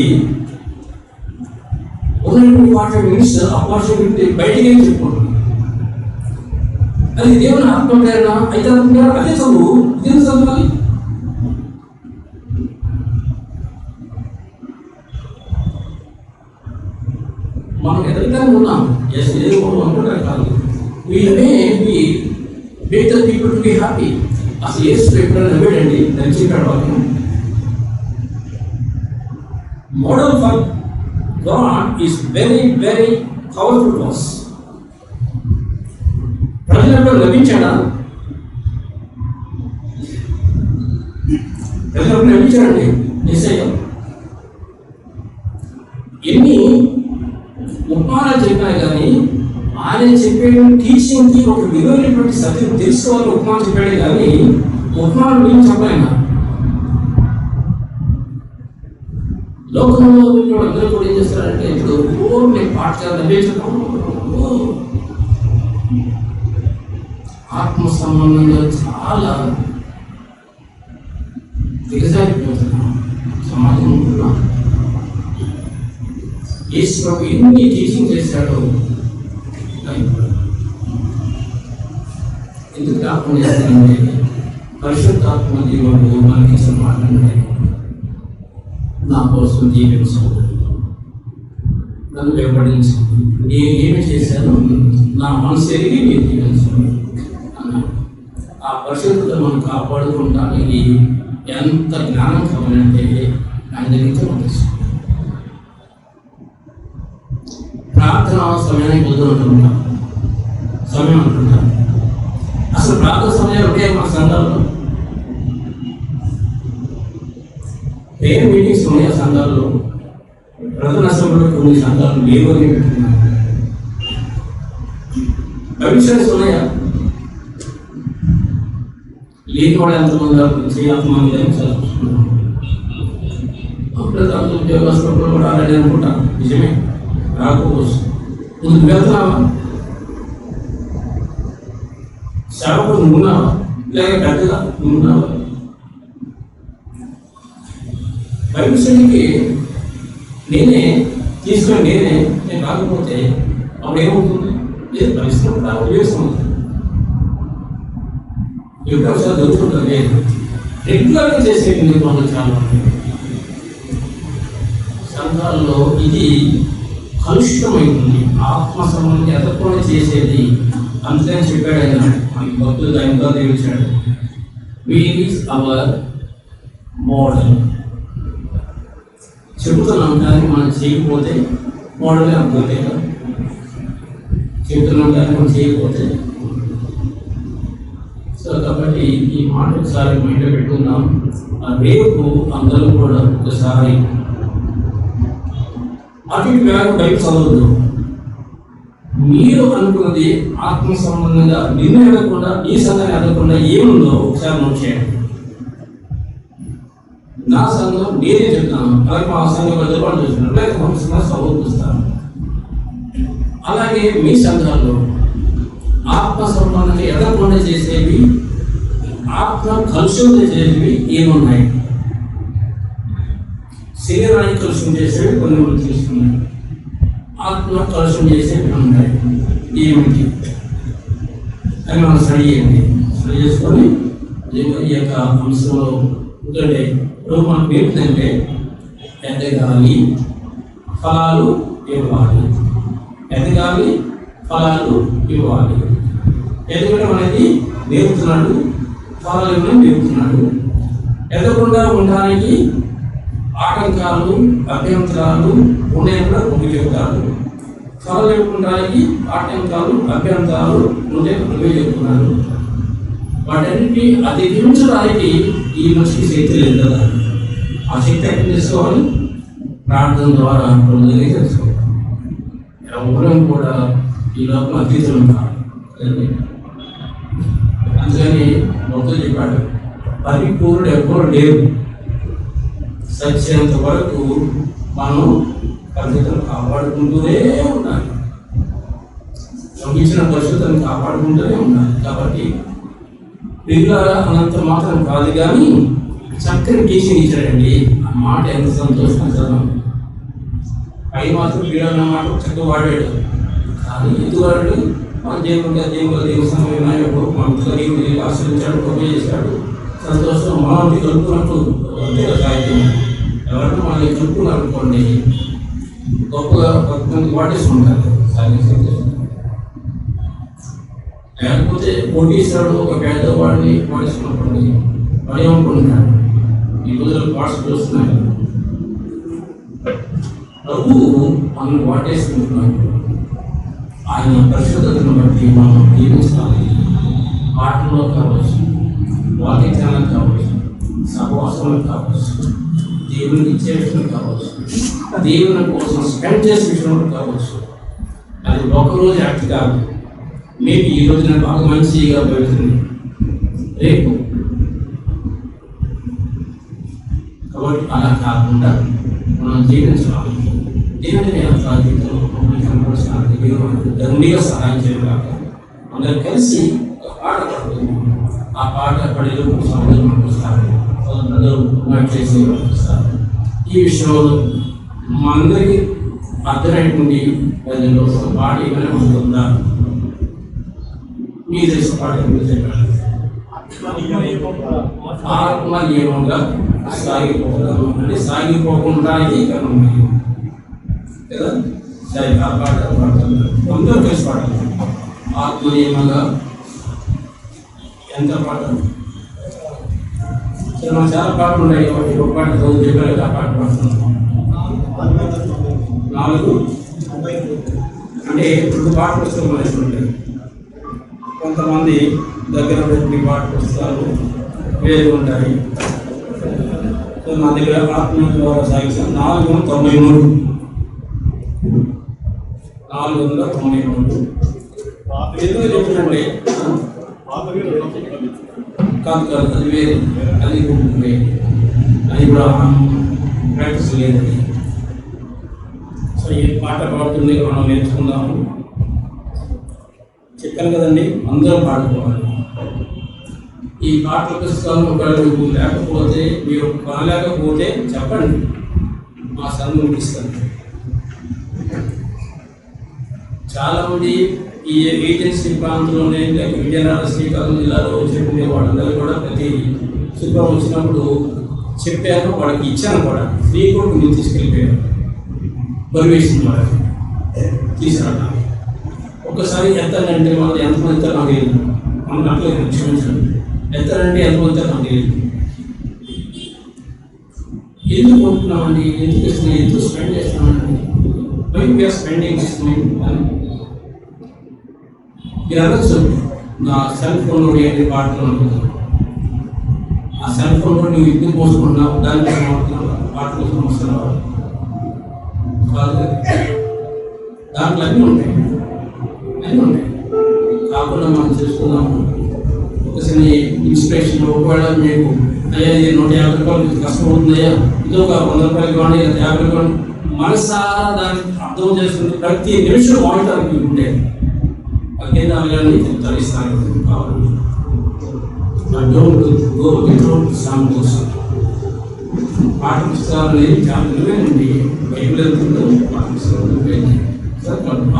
ఉన్నటువంటి వాటి మినిస్టర్ ఆ పోర్షన్ బయటికి ఏం చెప్పుకుంటాం. అది దేవుని ఆత్మప్రేరణ అయితే అనుకుంటారు. అదే చదువు, ఇదేం చదవాలి? మనం ఎదురుగానే ఉన్నాం. ఎస్, ఏదో అనుకుంటారు కాదు. We may be make the people to be happy. అసలు ఏసు ఎప్పుడైనా నవ్వాడండి? దాన్ని చెప్పాడు వాళ్ళు. Model for God is very very powerful to us. ప్రజలలో నవ్వించాడా? ప్రజలకు నవ్వించాడండి యేసయ్య. ఎన్ని ఉపమానాలు చెప్పారు కానీ ఆయన చెప్పే టీచింగ్కి ఒక విలువైనటువంటి సత్యం తెలుసుకోవాలని ఉపమానం చెప్పాడే కానీ ఉపమానం గురించి చెప్పలేక లోకంలో అందరూ కూడా ఏం చేస్తారంటే ఇప్పుడు నేను పాఠశాల నవ్వించడం ఆత్మ సంబంధంగా చాలా దిగజారిపోతున్నాం సమాజం ఉంటున్నాం. యేసు ప్రభు ఎన్ని టీచింగ్ చేశాడో ఎందుకు జ్ఞాపకం చేస్తానంటే పరిశుద్ధాత్మ దేవుడు మనకి మాట్లాడే నా కోసం జీవించండి, నన్ను వెంబడించండి, నేను ఏమి చేశాను నా మనసు ఎరిగి నేను జీవించండి అన్నాడు. ఆ పరిశుద్ధత మనం కాపాడుకుంటానికి ఎంత జ్ఞానం కావాలంటే ఆయన దగ్గర మనం ప్రార్థన సమయానికి కుదురుంటున్నాం. సమయం అంటుంటాం. అసలు ప్రార్థన సమయాలు ఉంటే మా సంఘాల్లో ప్రేయర్ మీటింగ్స్ ఉన్నాయి. సంఘాల్లో ప్రధాన అసెంబ్లీలో కొన్ని సంఘాలు లేవు అని పెట్టుకున్నాం. భవిష్యత్తు ఉన్నాయా? లేని వాడు ఎంతమంది చేయాల్సింది అని చదువుతున్నాం. అప్పుడే దాంట్లో ఉద్యోగస్తులు కూడా ఆల్రెడీ అనుకుంటా. నిజమే, రాకపోవచ్చు. నువ్వు వెళ్తున్నావా? సేవకు నువ్వు ఉన్నావా? లేక పెద్దగా నువ్వు ఉన్నావా? బైబిల్ స్టడీకి నేనే నేను రాకపోతే అప్పుడు ఏమవుతుంది? లేదు పరిస్థితి నాకు ఉపయోగిస్తుంది. ఎప్పుడు ఒకసారి దొరుకుతుంటుంది. లేదు రెగ్యులర్గా చేసేది మీరు పనులు చాలా సంఘాల్లో ఇది కలుషితమైంది. ఆత్మ సంబంధం ఎదకుండా చేసేది అంతే చెప్పాడు ఆయన. మనకి భక్తులు ఆయనతో తెలిచాడు. వీర్ ఈజ్ అవర్ మోడల్. చెబుతున్నాం కానీ మనం చేయకపోతే మోడలే అనుకుంటే కదా. చెబుతున్నాం కానీ మనం చేయకపోతే. సో కాబట్టి ఈ మాట ఒకసారి మైండ్లో పెట్టుకుందాం. రేపు అందరూ కూడా ఒకసారి అటు బ్యాగ్ బైక్ చదవద్దు. మీరు అనుకున్నది ఆత్మ సంబంధంగా నిన్ను ఎదగకుండా ఈ సంఘాన్ని ఎదగకుండా ఏముందో ఒకసారి నోట్ చేయండి. నా సంఘం నేనే చెప్తాను, అలాగే మా సంఘం ఎదురుబాటు చూస్తున్నాను, లేక సంస్థ చదువుతాను. అలాగే మీ సంఘాల్లో ఆత్మ సంబంధంగా ఎదగకుండా చేసేవి, ఆత్మ కలుషం చేసేవి ఏమున్నాయి? శరీరానికి కలుషం చేసేవి కొన్ని మనం తీసుకున్నాయి. ఆత్మ కలుషం చేసేవి ఉన్నాయి ఏమిటి అని మనం స్టడీ చేయండి. స్టడీ చేసుకొని ఈ యొక్క అంశంలో ఉంటుండే ఇప్పుడు మనకు ఏమిటంటే ఎదగాలి, ఫలాలు ఇవ్వాలి. ఎదగాలి, ఫలాలు ఇవ్వాలి. ఎదగడం అనేది నేర్పుతున్నాడు, ఫలాలు ఇవ్వడం నేర్పుతున్నాడు. ఎదగకుండా ఉండడానికి ఆటంకాలు, అభ్యంతరాలు ఉన్నాయి కూడా కొన్ని చెబుతారు. ఫలాలు ఇవ్వడానికి ఆటంకాలు, అభ్యంతరాలు ఉండే కొన్ని చెప్తున్నారు. వాటన్నిటిని అధిగమించడానికి ఈ మనిషికి శక్తి లేదు కదా. ఆ శక్తి ఎక్కడ తెలుసుకోవాలి? ప్రార్థన ద్వారా పొందలే తెలుసుకోవాలి. ఎవరం కూడా ఈ లోపల అతీతం కాదు. అందుకని మొత్తం చెప్పాడు, పరిపూర్ణుడు ఎవ్వరు లేరు. సత్యంత వరకు మనం పరిస్థితులను కాపాడుకుంటూనే ఉండాలి. ఇచ్చిన పరిస్థితులను కాపాడుకుంటూనే ఉండాలి. కాబట్టి పిల్లల అనంత మాత్రం కాదు కానీ చక్కని టీచింగ్ ఇచ్చాడండి. ఆ మాట ఎంత సంతోషం చదవం. పై మాత్రం పిల్లల మాట చక్కగా వాడాడు. కానీ ఎందుకు వాడాడు? మన దేవుడు సమయంలో మనతో ఆశ్రయించాడు, గొప్ప చేశాడు. సంతోషం మనం కలుపుకున్నట్టు సాహిత్యం ఎవరైనా మనల్ని కలుపుకున్నారు అనుకోండి, గొప్పగా కొంతమంది వాడేసుకుంటారు. లేకపోతే కోటీశ్వరుడు ఒక పేదవాడిని వాడేసుకున్నప్పుడు వాడు ఏమనుకుంటున్నాడు? ఈ రోజుల్లో పార్ట్స్ చూస్తున్నాడు. ప్రభువు మనం వాటేసుకుంటున్నాడు. ఆయన పరిశుద్ధతను బట్టి మనం జీవించాలి. పాటలో కావచ్చు, వాక్యాలకు కావచ్చు, సహవాసంలో కావచ్చు, దేవునికి ఇచ్చే విషయం కావచ్చు, దేవుని కోసం స్పెండ్ చేసే విషయంలో కావచ్చు. అది ఒకరోజు యాక్ట్ కాదు. మేబీ ఈ రోజున బాగా మంచిగా పెడుతుంది, రేపు. కాబట్టి అలా కాకుండా మనం జీవించాలి. దేవుని దండిగా సహాయం చేయలేక అందరూ కలిసి ఒక పాట పడుతుంది. ఆ పాట పడిలో చేసి ఈ విషయంలో మా అందరికీ అర్థమైంది. ఒక పాట ఏమైనా ఉంటుందా? మీ దేశ పాట చెప్పాలి. ఆత్మ నియమంగా సాగిపోతాము అంటే సాగిపోకుండానే కదా. సరే ఆ పాట పాడుతున్నారు, అందరూ కలిసి పాడాలి. ఆత్మ నియమంగా ఎంత పాట మనం చాలా పాటలు ఉన్నాయి. ఒక పాట చదువు చెప్పారు, ఆ పాట పాడుతున్నాం. 4 అంటే 2 పాటలు వస్తాయి. కొంతమంది దగ్గర పెట్టి పాటలు వస్తారు, వేరు ఉంటాయి. సో నా దగ్గర ఆత్మ ద్వారా సాగిస్తాను. 493 ఎందుకు చెప్తుంటే కాదు అది వేరు, అది ఉంటుంది. అది కూడా ప్రాక్టీస్ లేదని. సో ఈ పాట పాడుతుంది, మనం నేర్చుకుందాము. చెప్పాను కదండి, అందరూ పాడుకోవాలి. ఈ పాఠ్య పుస్తకాలు ఒకవేళ మీకు లేకపోతే, మీరు కొనలేకపోతే చెప్పండి, మా సంఘం ఇస్తాను. చాలామంది ఈ ఏజెన్సీ ప్రాంతంలోనే విజయనగరం శ్రీకాకుళం జిల్లాలో చెప్పుకునే వాళ్ళందరూ కూడా ప్రతి శుక్రవారం వచ్చినప్పుడు చెప్పాను, వాళ్ళకి ఇచ్చాను కూడా. ఫ్రీ కూడా మీరు తీసుకెళ్ళిపోయాను, బరివేసిన వాళ్ళకి తీసుకురా. ఒక్కసారి ఎత్తానంటే వాళ్ళు ఎంతమంది ఇస్తారు నాకు తెలియదు, మనకు అట్లేదు, క్షమించండి. ఎత్తానంటే ఎంతమంది ఇస్తారు నాకు తెలియదు. ఎందుకు కొంటున్నామండి, ఎందుకు ఇస్తున్నాం, ఎందుకు స్పెండ్ చేస్తున్నామండి, వీఆర్ స్పెండింగ్ అని మీరు అనొచ్చు. నా సెల్ ఫోన్లో ఏంటి పాటలు అనుకుంటున్నాను, ఆ సెల్ ఫోన్లో నువ్వు ఇంటికి పోసుకుంటున్నావు, దానికోసం పాట కోసం వస్తున్నావు కాదు కదా. దాంట్లో అన్నీ ఉంటాయి, కాకుండా మనం చేసుకున్నాము. ఒక చిన్న ఇన్స్పిరేషన్, ఒకవేళ మీకు అయ్యా ఇది 150 రూపాయలు కష్టమవుతుందయ్యా, ఇది ఒక 100 రూపాయలు కానీ 50 రూపాయలు, మనసారా దాన్ని అర్థం చేసుకుని ప్రతి నిమిషం మానిటర్కి ఉంటే కింద అవగానే తరిస్తాను కావాలి. పాఠ పుస్తకాలు అనేది చాలా విలువైనండి. బైబిల్ ఎంతుందో పాఠ పుస్తకాలు విలువైంది.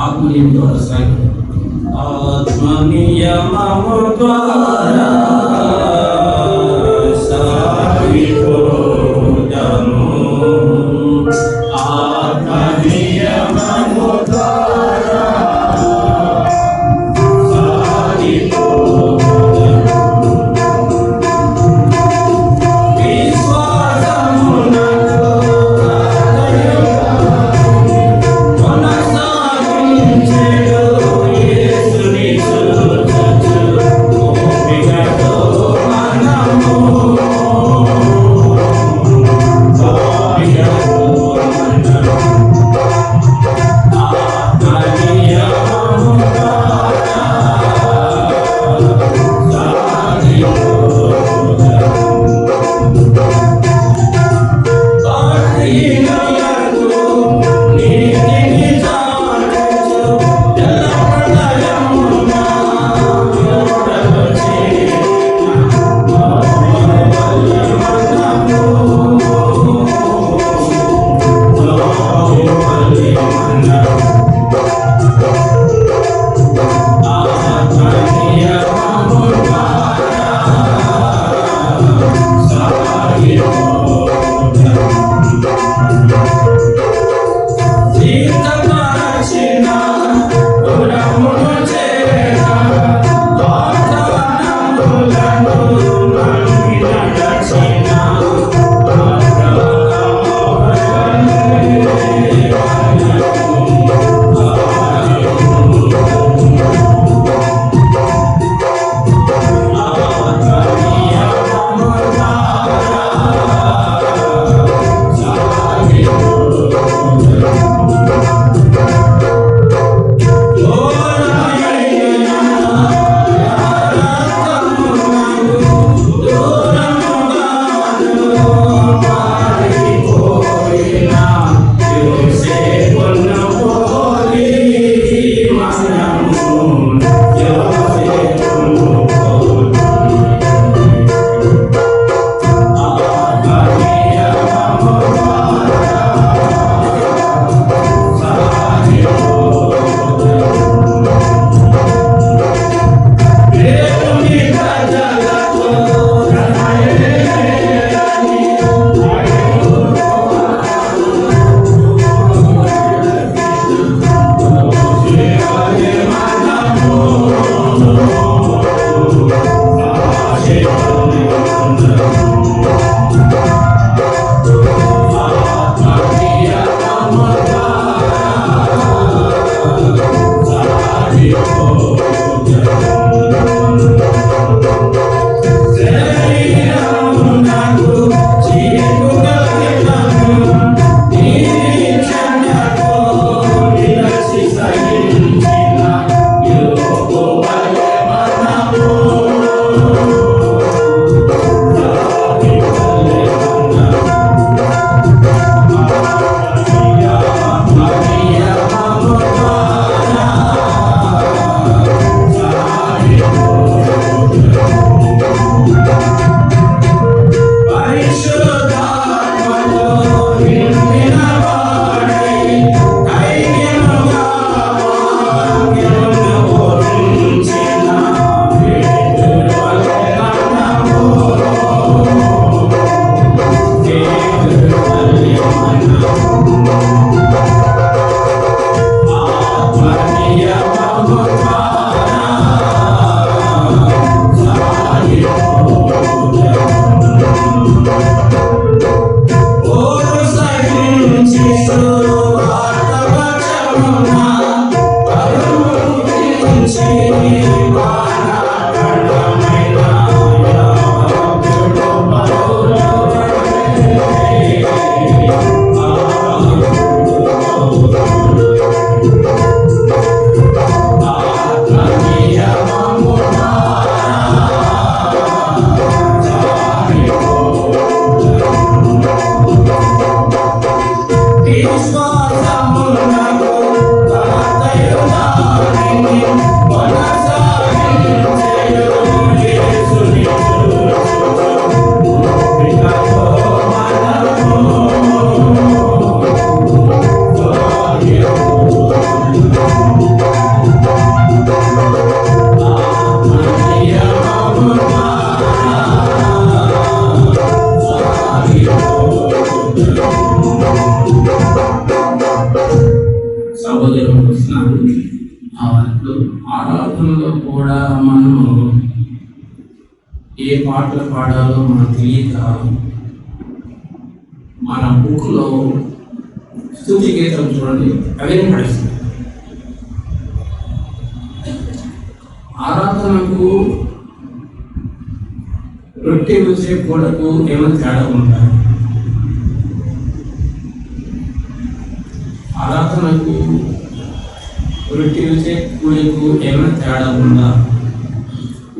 ఆత్మీయంతో రాస్తాయి. ఆత్మనియమము ద్వారా ఆరాధనలో కూడా మనము ఏ పాటలు పాడాలో మనకు తెలియక మన బుక్లో స్తుతి గీతం చూడండి అవన్నీ పడేస్తుంది. ఆరాధనకు రొట్టె వచ్చే కూడకు ఏమైనా తేడా ఉందా? ఆరాధనకు రొట్టె వచ్చే కూడకు ఏమైనా తేడా ఉందా?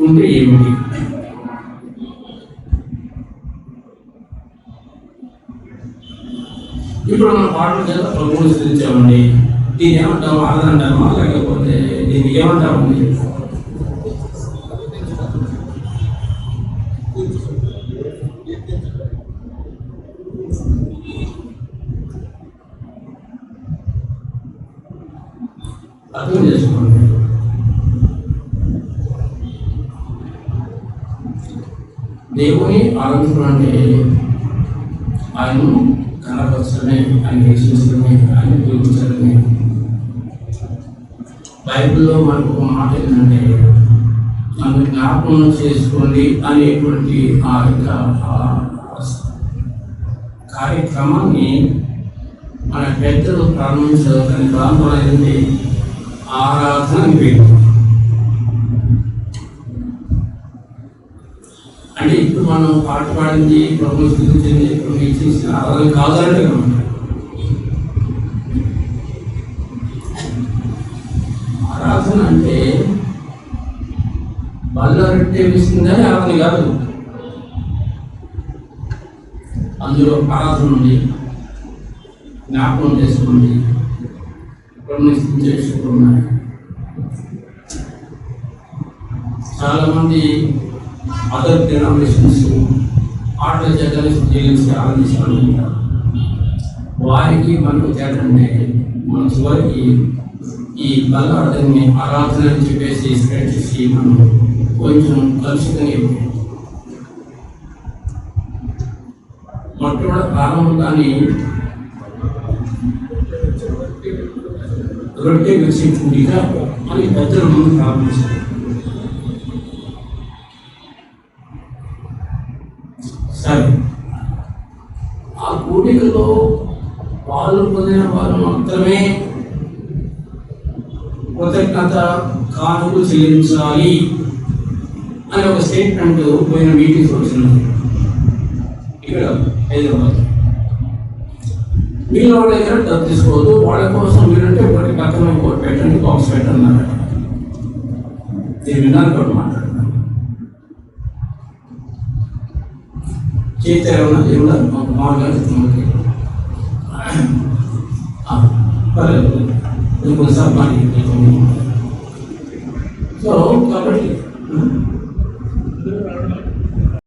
ఉంటే ఏమిటి? ఇప్పుడు మన పాటలు చేత ప్రభువుని స్థితించామండి. దీన్ని ఏమంటాము? ఆరాధన అంటామా లేకపోతే దీన్ని ఏమంటామండి? అర్థం చేసుకోండి. దేవుని ఆరాధించడం అంటే ఆయనను కనపరచడమే, ఆయన రక్షించడమే, ఆయన పూజించడమే. బైబిల్లో మనకు ఒక మాట ఏంటంటే నన్ను జ్ఞాపకం చేసుకోండి అనేటువంటి ఆ యొక్క కార్యక్రమాన్ని మన పెద్దలు ప్రారంభించారు. దాని ప్రారంభం ఏంటంటే ఆరాధన అని పేరు. అంటే ఇప్పుడు మనం పాట పాడింది, ప్రభుత్వం స్థితించింది, ఇప్పుడు చేసిన ఆరాధన కాదంటే ఆరాధన అంటే బల్ల రొట్టె వేసిందని ఆరాధన కాదు. అందులో ఆరాధన ఉంది, జ్ఞాపకం చేసుకోండి, ప్రభుత్వం స్థితించుకున్నాయి. చాలామంది అదర్ డినామినేషన్స్ పాటల చేతని జీవించి ఆనందించాలనుకుంటారు. వారికి మనకు చేతంటే మన చివరికి ఈ బలార్థాన్ని ఆరాధన అని చెప్పేసి స్ప్రెడ్ చేసి మనం కొంచెం కలుషితంగా మొట్టమొదటి ప్రారంభం కానీ రొట్టె విచ్చేట్టుగా అని పెద్దల ముందు ప్రారంభించారు. సరే, ఆ కూడికలో పాలు పొందిన వారు మాత్రమే కృతజ్ఞత కానుకలు చెల్లించాలి అని ఒక స్టేట్మెంట్ పోయిన మీటింగ్స్ వచ్చినది ఇక్కడ హైదరాబాద్. మీరు వాళ్ళ దగ్గర డబ్బు తీసుకోవద్దు, వాళ్ళ కోసం మీరంటే ఒకటి పక్కన ఒకటి పెట్టండి, బాక్స్ పెట్టండి అన్నారు. నేను విన్నాను కూడా మాట్లాడుతున్నాను. చేతేమన్నా దేవుడా మాకు మామూలుగా చెప్తున్నాను. పర్లేదు, నేను కొన్నిసార్లు మాట్లాడుతున్నాను. సో కాబట్టి